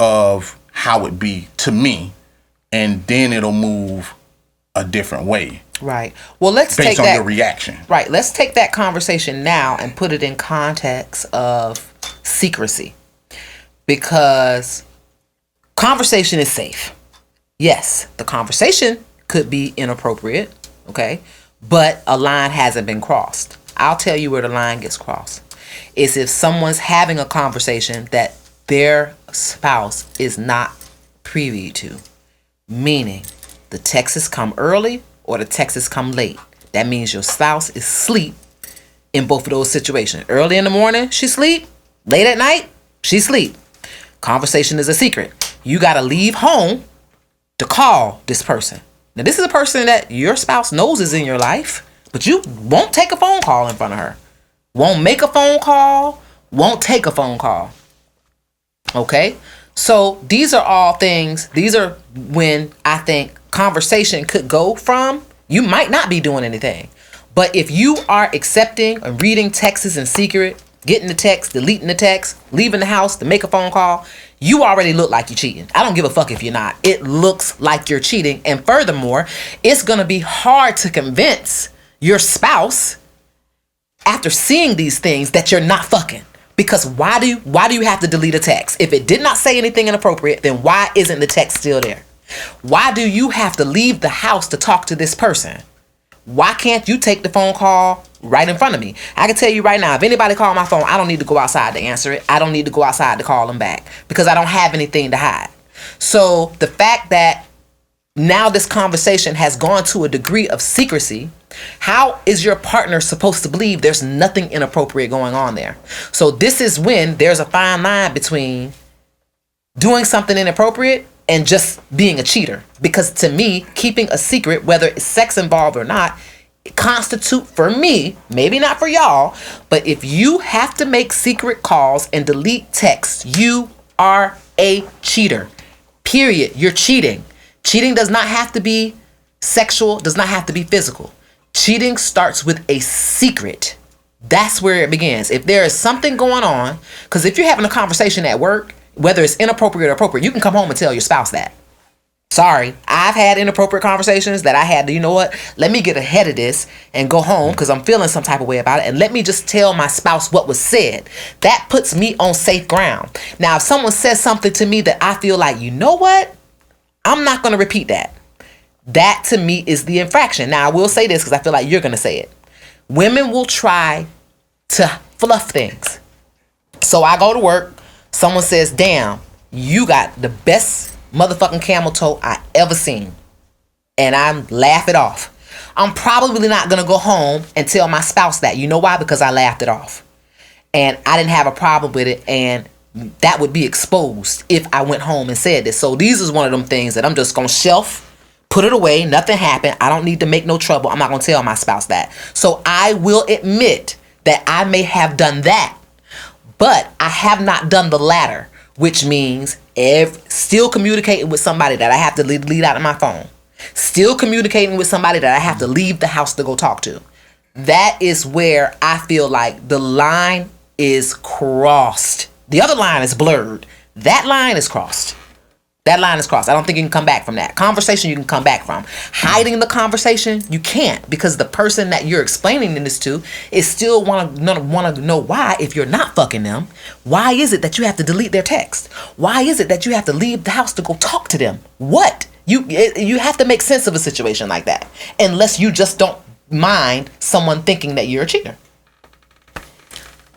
of how it be to me, and then it'll move a different way. Right. Well, let's take that. Based on your reaction. Right. Let's take that conversation now and put it in context of secrecy, because conversation is safe. Yes, the conversation could be inappropriate, okay, but a line hasn't been crossed. I'll tell you where the line gets crossed. It's if someone's having a conversation that their spouse is not privy to, meaning the texts come early or the texts come late. That means your spouse is asleep in both of those situations. Early in the morning, she sleep. Late at night, she sleep. Conversation is a secret. You got to leave home to call this person. Now, this is a person that your spouse knows is in your life, but you won't take a phone call in front of her. Won't make a phone call. Won't take a phone call. Okay? So these are all things. These are when I think conversation could go from, you might not be doing anything. But if you are accepting and reading texts in secret, getting the text, deleting the text, leaving the house to make a phone call, you already look like you're cheating. I don't give a fuck if you're not. It looks like you're cheating. And furthermore, it's going to be hard to convince your spouse after seeing these things that you're not fucking. Because why do you have to delete a text? If it did not say anything inappropriate, then why isn't the text still there? Why do you have to leave the house to talk to this person? Why can't you take the phone call right in front of me? I can tell you right now, if anybody call my phone, I don't need to go outside to answer it. I don't need to go outside to call them back because I don't have anything to hide. So the fact that now this conversation has gone to a degree of secrecy, how is your partner supposed to believe there's nothing inappropriate going on there? So this is when there's a fine line between doing something inappropriate and just being a cheater. Because to me, keeping a secret, whether it's sex involved or not, constitute for me, maybe not for y'all, but if you have to make secret calls and delete texts, you are a cheater. Period. You're cheating. Cheating does not have to be sexual, does not have to be physical. Cheating starts with a secret. That's where it begins. If there is something going on, because if you're having a conversation at work, whether it's inappropriate or appropriate, you can come home and tell your spouse that. Sorry, I've had inappropriate conversations that I had to, you know what, let me get ahead of this and go home because I'm feeling some type of way about it, and let me just tell my spouse what was said. That puts me on safe ground. Now, if someone says something to me that I feel like, you know what, I'm not going to repeat that. That to me is the infraction. Now, I will say this because I feel like you're going to say it. Women will try to fluff things. So I go to work, someone says, damn, you got the best motherfucking camel toe I ever seen, and I'm laugh it off. I'm probably not gonna go home and tell my spouse that. You know why? Because I laughed it off, and I didn't have a problem with it, and that would be exposed if I went home and said this. So these is one of them things that I'm just gonna shelf, put it away. Nothing happened. I don't need to make no trouble. I'm not gonna tell my spouse that. So I will admit that I may have done that, but I have not done the latter, which means still communicating with somebody that I have to leave out of my phone. Still communicating with somebody that I have to leave the house to go talk to. That is where I feel like the line is crossed. The other line is blurred. That line is crossed. That line is crossed. I don't think you can come back from that. Conversation you can come back from. Hiding the conversation, you can't, because the person that you're explaining this to is still want to know why, if you're not fucking them, why is it that you have to delete their text? Why is it that you have to leave the house to go talk to them? What? You have to make sense of a situation like that, unless you just don't mind someone thinking that you're a cheater.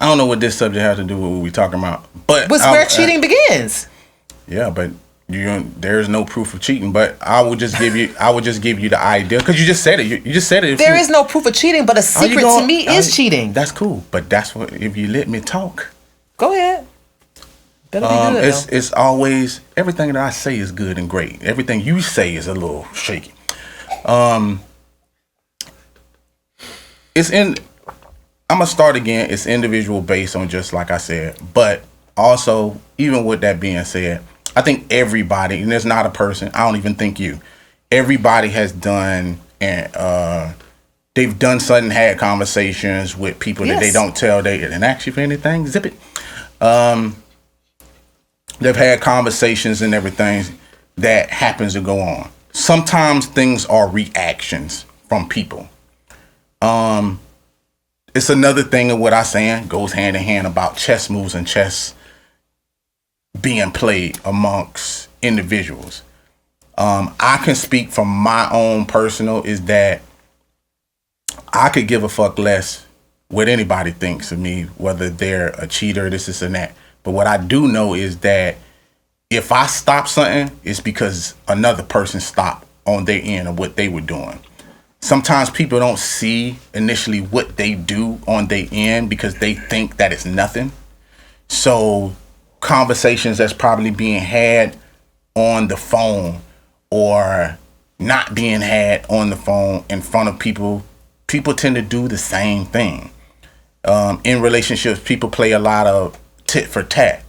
I don't know what this subject has to do with what we're talking about, but it's where cheating begins. Yeah, but there's no proof of cheating. But I would just give you the idea, because you just said it. You just said it. There is no proof of cheating, but a secret to me is cheating. That's cool, but that's what, if you let me talk. Go ahead. Better be good, it's always, everything that I say is good and great. Everything you say is a little shaky. I'm gonna start again. It's individual based on, just like I said, but also, even with that being said, I think everybody, and there's not a person, I don't even think you, everybody has done, and they've done something, had conversations with people that they don't tell, they didn't ask you for anything, zip it. They've had conversations and everything that happens to go on. Sometimes things are reactions from people. It's another thing of what I'm saying, goes hand in hand about chess moves and chess being played amongst individuals. I can speak from my own personal, is that I could give a fuck less what anybody thinks of me, whether they're a cheater, this and that. But what I do know is that if I stop something, it's because another person stopped on their end of what they were doing. Sometimes people don't see initially what they do on their end because they think that it's nothing. So conversations that's probably being had on the phone or not being had on the phone in front of people tend to do the same thing. In relationships, people play a lot of tit for tat.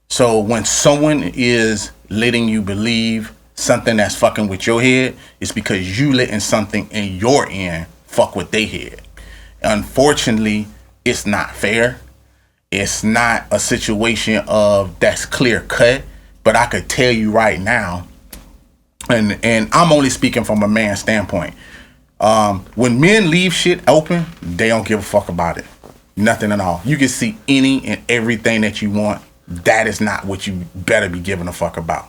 So when someone is letting you believe something that's fucking with your head, it's because you letting something in your end fuck with their head. Unfortunately, it's not fair. It's not a situation of that's clear cut, but I could tell you right now, and I'm only speaking from a man's standpoint. When men leave shit open, they don't give a fuck about it. Nothing at all. You can see any and everything that you want. That is not what you better be giving a fuck about.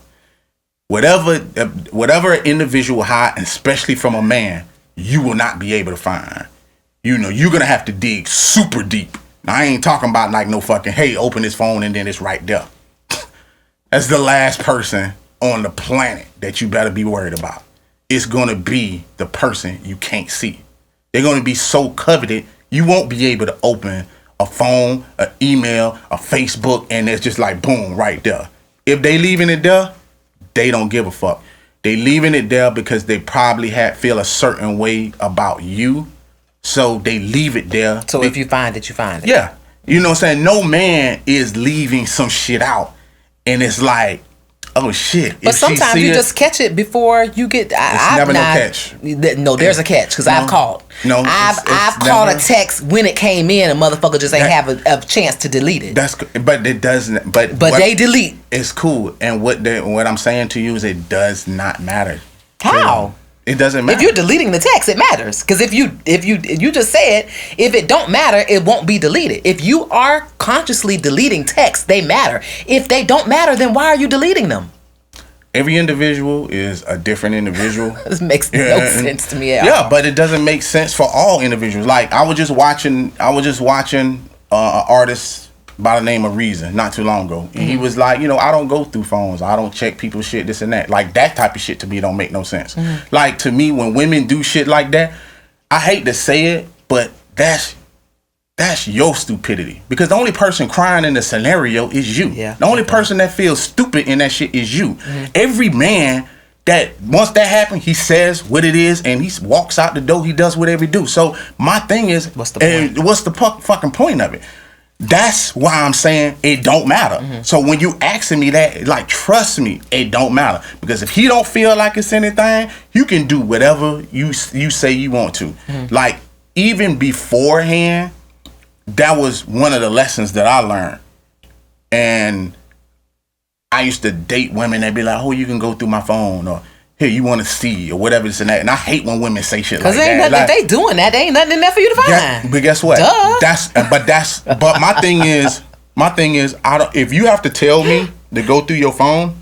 Whatever an individual hide, especially from a man, you will not be able to find. You know, you're gonna have to dig super deep. Now, I ain't talking about like no fucking, hey, open this phone and then it's right there. That's the last person on the planet that you better be worried about. It's gonna be the person you can't see. They're gonna be so coveted, you won't be able to open a phone, an email, a Facebook, and it's just like boom, right there. If they leaving it there, they don't give a fuck. They leaving it there because they probably feel a certain way about you, so they leave it there. So if you find it, you find it. Yeah, you know what I'm saying. No man is leaving some shit out, and it's like, oh shit. But sometimes you just catch it before you get. I've never not, no catch. No, there's a catch because I've caught. No, I've caught a text when it came in, and motherfucker just ain't have a chance to delete it. But it doesn't. But they delete. It's cool, and what I'm saying to you is it does not matter. How? It doesn't matter. If you're deleting the text, it matters. Because if you just said, if it don't matter, it won't be deleted. If you are consciously deleting texts, they matter. If they don't matter, then why are you deleting them? Every individual is a different individual. This makes no sense to me at all. Yeah, but it doesn't make sense for all individuals. Like I was just watching an artist by the name of Reason not too long ago. And he was like, I don't go through phones. I don't check people's shit, this and that. Like that type of shit to me don't make no sense. Like to me, when women do shit like that, I hate to say it, but that's your stupidity. Because the only person crying in the scenario is you. Yeah. The only person that feels stupid in that shit is you. Every man that once that happens, he says what it is and he walks out the door, he does whatever he do. So my thing is, what's the point? What's the fucking point of it? That's why I'm saying it don't matter. So when you asking me that, like, trust me, it don't matter. Because if he don't feel like it's anything, you can do whatever you say you want to. Like, even beforehand, that was one of the lessons that I learned. And I used to date women that be like, oh, you can go through my phone, or here, you want to see, or whatever this and that. And I hate when women say shit like that. Because if they doing that, there ain't nothing in there for you to find. But guess what? Duh. But my thing is, if you have to tell me to go through your phone,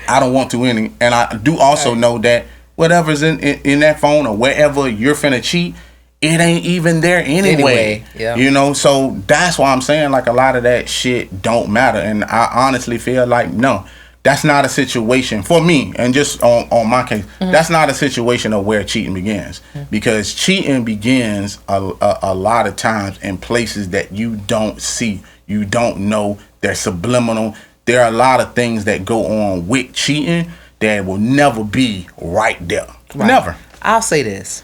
I don't want to any. And I do also know that whatever's in that phone or wherever you're finna cheat, it ain't even there anyway. Yeah. So that's why I'm saying, like, a lot of that shit don't matter. And I honestly feel like, no, that's not a situation for me. And just on my case, that's not a situation of where cheating begins. Because cheating begins a lot of times in places that you don't see, you don't know, they're subliminal. There are a lot of things that go on with cheating that will never be right there. Right. Never. I'll say this.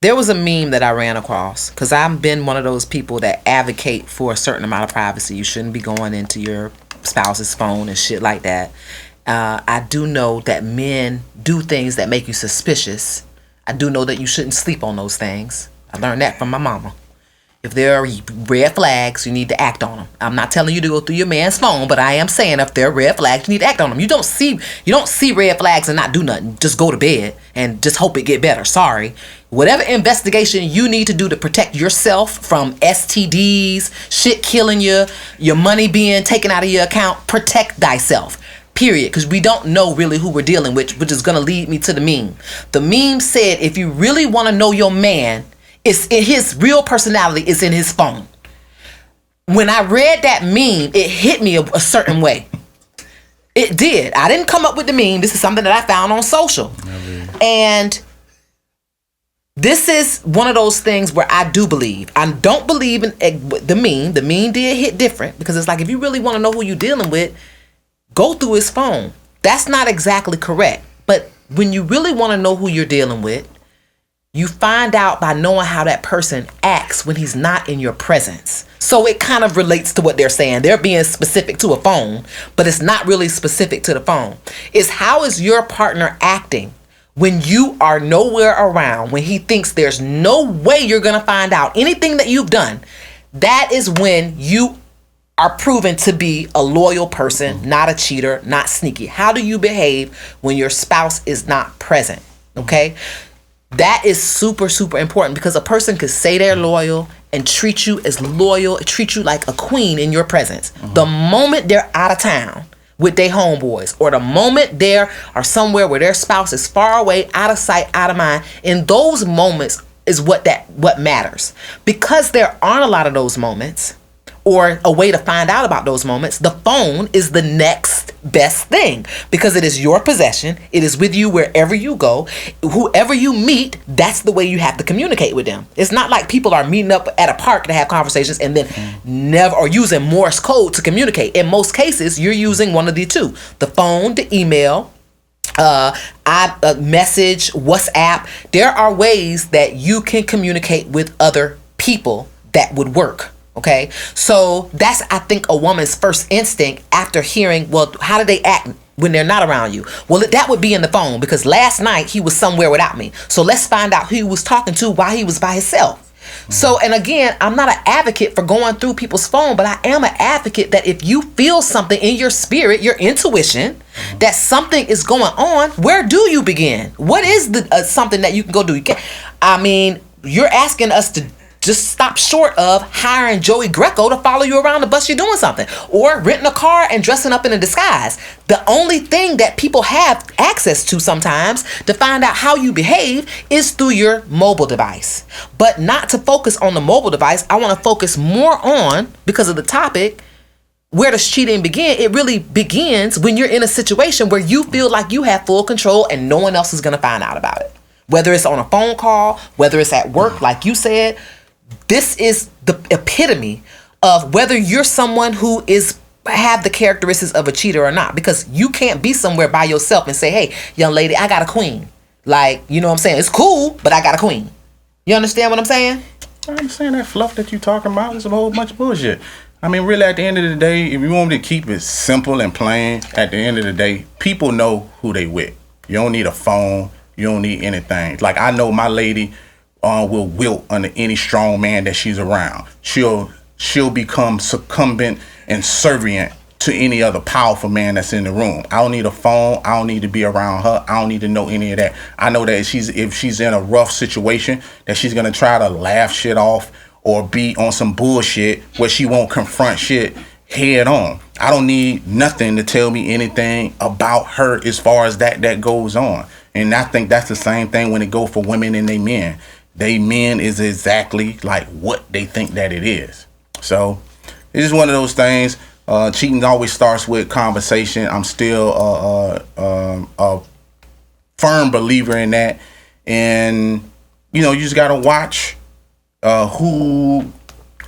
There was a meme that I ran across, because I've been one of those people that advocate for a certain amount of privacy. You shouldn't be going into your spouse's phone and shit like that. I do know that men do things that make you suspicious. I do know that you shouldn't sleep on those things. I learned that from my mama. If there are red flags, you need to act on them. I'm not telling you to go through your man's phone, but I am saying if there are red flags, you need to act on them. You don't see red flags and not do nothing. Just go to bed and just hope it get better. Sorry. Whatever investigation you need to do to protect yourself from STDs, shit killing you, your money being taken out of your account, protect thyself. Period. Because we don't know really who we're dealing with, which is going to lead me to the meme. The meme said, if you really want to know your man, it's in his real personality is in his phone. When I read that meme, it hit me a certain way. It did. I didn't come up with the meme. This is something that I found on social. And this is one of those things where I do believe. I don't believe in the meme. The meme did hit different, because it's like, if you really want to know who you're dealing with, go through his phone. That's not exactly correct. But when you really want to know who you're dealing with, you find out by knowing how that person acts when he's not in your presence. So it kind of relates to what they're saying. They're being specific to a phone, but it's not really specific to the phone. It's how is your partner acting when you are nowhere around, when he thinks there's no way you're going to find out anything that you've done. That is when you are proven to be a loyal person, not a cheater, not sneaky. How do you behave when your spouse is not present? Okay? That is super, super important, because a person could say they're loyal and treat you as loyal, treat you like a queen in your presence. The moment they're out of town with their homeboys, or the moment they are somewhere where their spouse is far away, out of sight, out of mind, in those moments is what matters. Because there aren't a lot of those moments, or a way to find out about those moments, the phone is the next best thing, because it is your possession. It is with you wherever you go. Whoever you meet, that's the way you have to communicate with them. It's not like people are meeting up at a park to have conversations and then never, or using Morse code to communicate. In most cases, you're using one of the two: the phone, the email, message, WhatsApp. There are ways that you can communicate with other people that would work. Okay, so that's, I think, a woman's first instinct after hearing, well, how do they act when they're not around you? Well, that would be in the phone, because last night he was somewhere without me. So let's find out who he was talking to while he was by himself. So, and again, I'm not an advocate for going through people's phone, but I am an advocate that if you feel something in your spirit, your intuition, that something is going on, where do you begin? What is the something that you can go do? I mean, you're asking us to just stop short of hiring Joey Greco to follow you around the bus you're doing something, or renting a car and dressing up in a disguise. The only thing that people have access to sometimes to find out how you behave is through your mobile device. But not to focus on the mobile device. I want to focus more on, because of the topic, where does cheating begin? It really begins when you're in a situation where you feel like you have full control and no one else is going to find out about it. Whether it's on a phone call, whether it's at work, like you said. This is the epitome of whether you're someone who have the characteristics of a cheater or not, because you can't be somewhere by yourself and say, hey, young lady, I got a queen. Like, you know what I'm saying? It's cool, but I got a queen. You understand what I'm saying? I understand that fluff that you're talking about is a whole bunch of bullshit. I mean, really, at the end of the day, if you want me to keep it simple and plain, at the end of the day, people know who they with. You don't need a phone. You don't need anything. Like, I know my lady will wilt under any strong man that she's around. She'll become succumbent and servient to any other powerful man that's in the room. I don't need a phone. I don't need to be around her. I don't need to know any of that. I know that if she's in a rough situation, that she's gonna try to laugh shit off or be on some bullshit where she won't confront shit head on. I don't need nothing to tell me anything about her as far as that goes on. And I think that's the same thing when it go for women and they men. They men is exactly like what they think that it is. So it's just one of those things. Cheating always starts with conversation. I'm still a firm believer in that. And, you know, you just got to watch who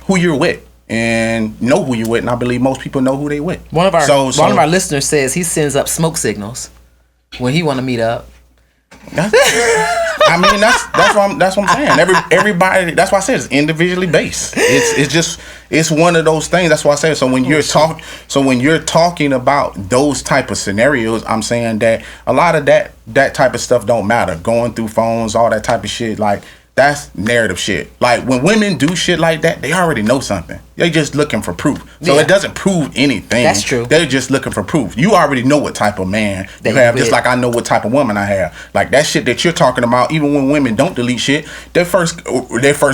you're with and know who you're with. And I believe most people know who they with. One of our listeners says he sends up smoke signals when he want to meet up. I mean, that's what I'm saying. Everybody, that's why I said it's individually based. It's one of those things. That's why I said. So when you're talking about those type of scenarios, I'm saying that a lot of that type of stuff don't matter. Going through phones, all that type of shit, like that's narrative shit. Like when women do shit like that, they already know something. They just looking for proof. So it doesn't prove anything. That's true. They're just looking for proof. You already know what type of man you have, just like I know what type of woman I have. Like that shit that you're talking about, even when women don't delete shit, their first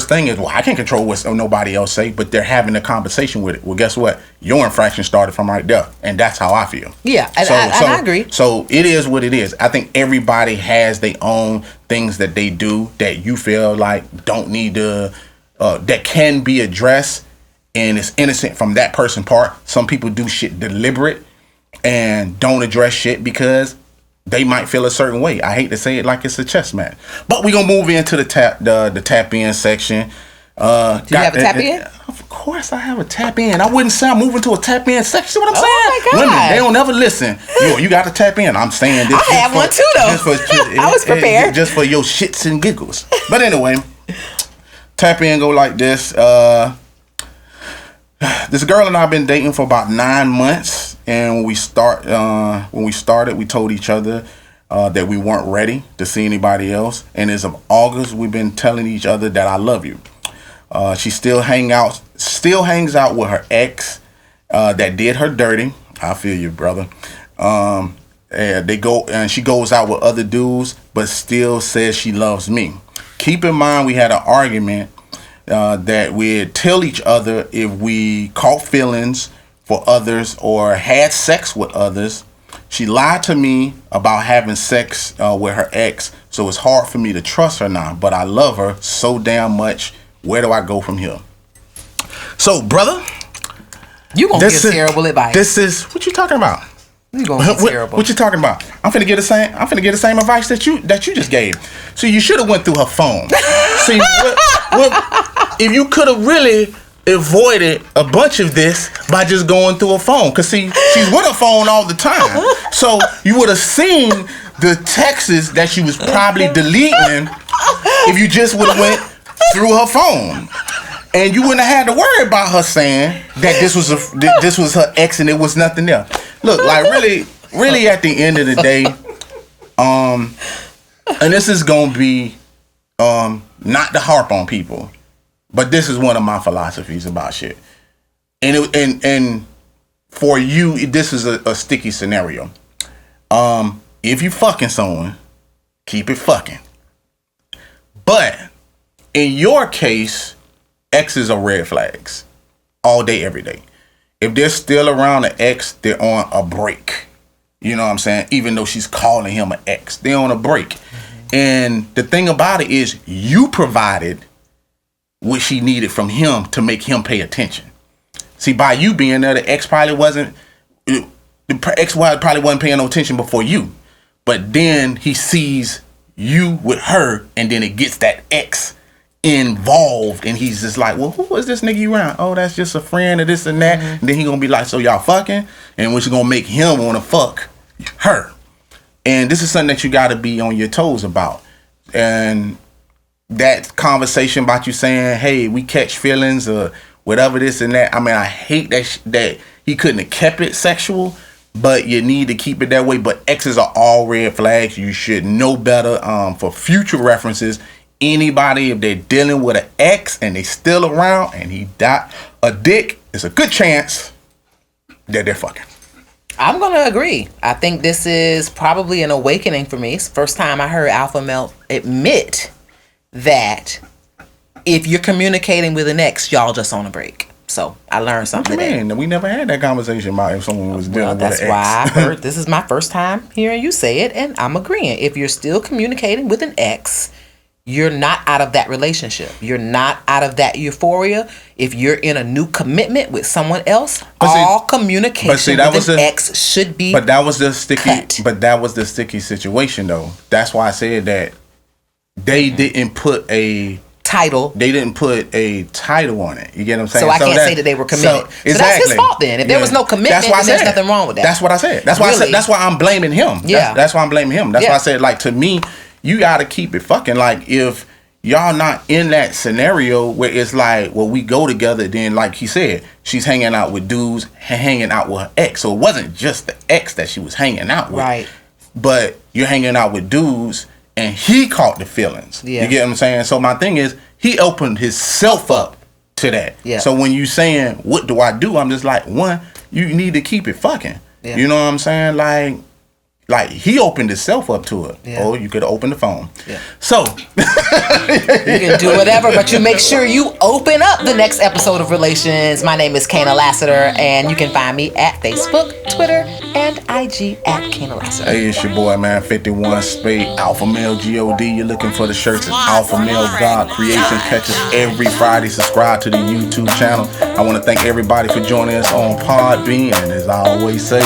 thing is, well, I can't control what nobody else say, but they're having a conversation with it. Well, guess what? Your infraction started from right there. And that's how I feel. Yeah, and I agree. So it is what it is. I think everybody has their own things that they do that you feel like don't need to, that can be addressed. And it's innocent from that person's part. Some people do shit deliberate and don't address shit because they might feel a certain way. I hate to say it like it's a chess match. But we're going to move into the tap in section. Do you have a tap in? Of course I have a tap in. I wouldn't say I'm moving to a tap in section. See what I'm saying? Oh my God. Women, they don't ever listen. You got to tap in. I'm saying this. I have one too though. I was prepared. Just for your shits and giggles. But anyway, tap in go like this. This girl and I have been dating for about 9 months, and when we started, we told each other that we weren't ready to see anybody else. And as of August, we've been telling each other that I love you. She still hangs out with her ex that did her dirty. I feel you, brother. And she goes out with other dudes, but still says she loves me. Keep in mind, we had an argument. That we'd tell each other if we caught feelings for others or had sex with others. She lied to me about having sex with her ex, so it's hard for me to trust her now, but I love her so damn much. Where do I go from here? So, brother, you gonna give terrible advice. This is what you talking about. You gonna be terrible. What you talking about? I'm finna get the same advice that you just gave. So you should have went through her phone. See, if you could have really avoided a bunch of this by just going through a phone, cause see, she's with her phone all the time. So you would have seen the texts that she was probably deleting if you just would have went through her phone. And you wouldn't have had to worry about her saying that this was her ex and it was nothing else. Look, like really at the end of the day, and this is gonna be not to harp on people, but this is one of my philosophies about shit. And for you, this is a sticky scenario. If you fucking someone, keep it fucking. But in your case, exes are red flags all day, every day. If they're still around an ex, they're on a break. You know what I'm saying? Even though she's calling him an ex, they're on a break. Mm-hmm. And the thing about it is, you provided what she needed from him to make him pay attention. See, by you being there, the ex probably wasn't paying no attention before you. But then he sees you with her, and then it gets that ex involved, and he's just like, well, who is this nigga you around? Oh, that's just a friend of this and that. Mm-hmm. And then he gonna be like, so y'all fucking? And which is gonna make him wanna fuck her. And this is something that you gotta be on your toes about. And that conversation about you saying, hey, we catch feelings or whatever this and that. I mean, I hate that he couldn't have kept it sexual, but you need to keep it that way. But exes are all red flags. You should know better. For future references, anybody, if they're dealing with an ex and they still around and he got a dick, it's a good chance that they're fucking. I'm going to agree. I think this is probably an awakening for me. It's the first time I heard alpha male admit that if you're communicating with an ex, y'all just on a break. So I learned something today. Man, we never had that conversation about if someone was dealing with an ex. That's why I heard. This is my first time hearing you say it, and I'm agreeing. If you're still communicating with an ex, you're not out of that relationship. You're not out of that euphoria. If you're in a new commitment with someone else, all communication with an ex should be. But that was the sticky. Cut. But that was the sticky situation, though. That's why I said that they didn't put a title. They didn't put a title on it. You get what I'm saying? So I can't say that they were committed. So that's his fault then. If there was no commitment, then there's nothing wrong with that. That's what I said. That's why I said. That's why I'm blaming him. Yeah. That's why I'm blaming him. That's why I said, like, to me, you gotta keep it fucking. Like, if y'all not in that scenario where it's like, well, we go together, then like he said, she's hanging out with dudes, hanging out with her ex. So it wasn't just the ex that she was hanging out with. Right. But you're hanging out with dudes and he caught the feelings. Yeah. You get what I'm saying? So my thing is, he opened himself up to that. Yeah. So when you saying, what do I do? I'm just like, one, you need to keep it fucking. Yeah. You know what I'm saying? Like he opened himself up to it. Yeah. Or you could open the phone. Yeah. So you can do whatever, but you make sure you open up the next episode of Relations. My name is Kana Lassiter, and you can find me at Facebook, Twitter, and IG at Kana Lassiter. Hey, it's your boy, man, 51 Spade, Alpha Male God. You're looking for the shirts at Alpha Male God Creations. Catch us every Friday. Subscribe to the YouTube channel. I want to thank everybody for joining us on Podbean, and as I always say,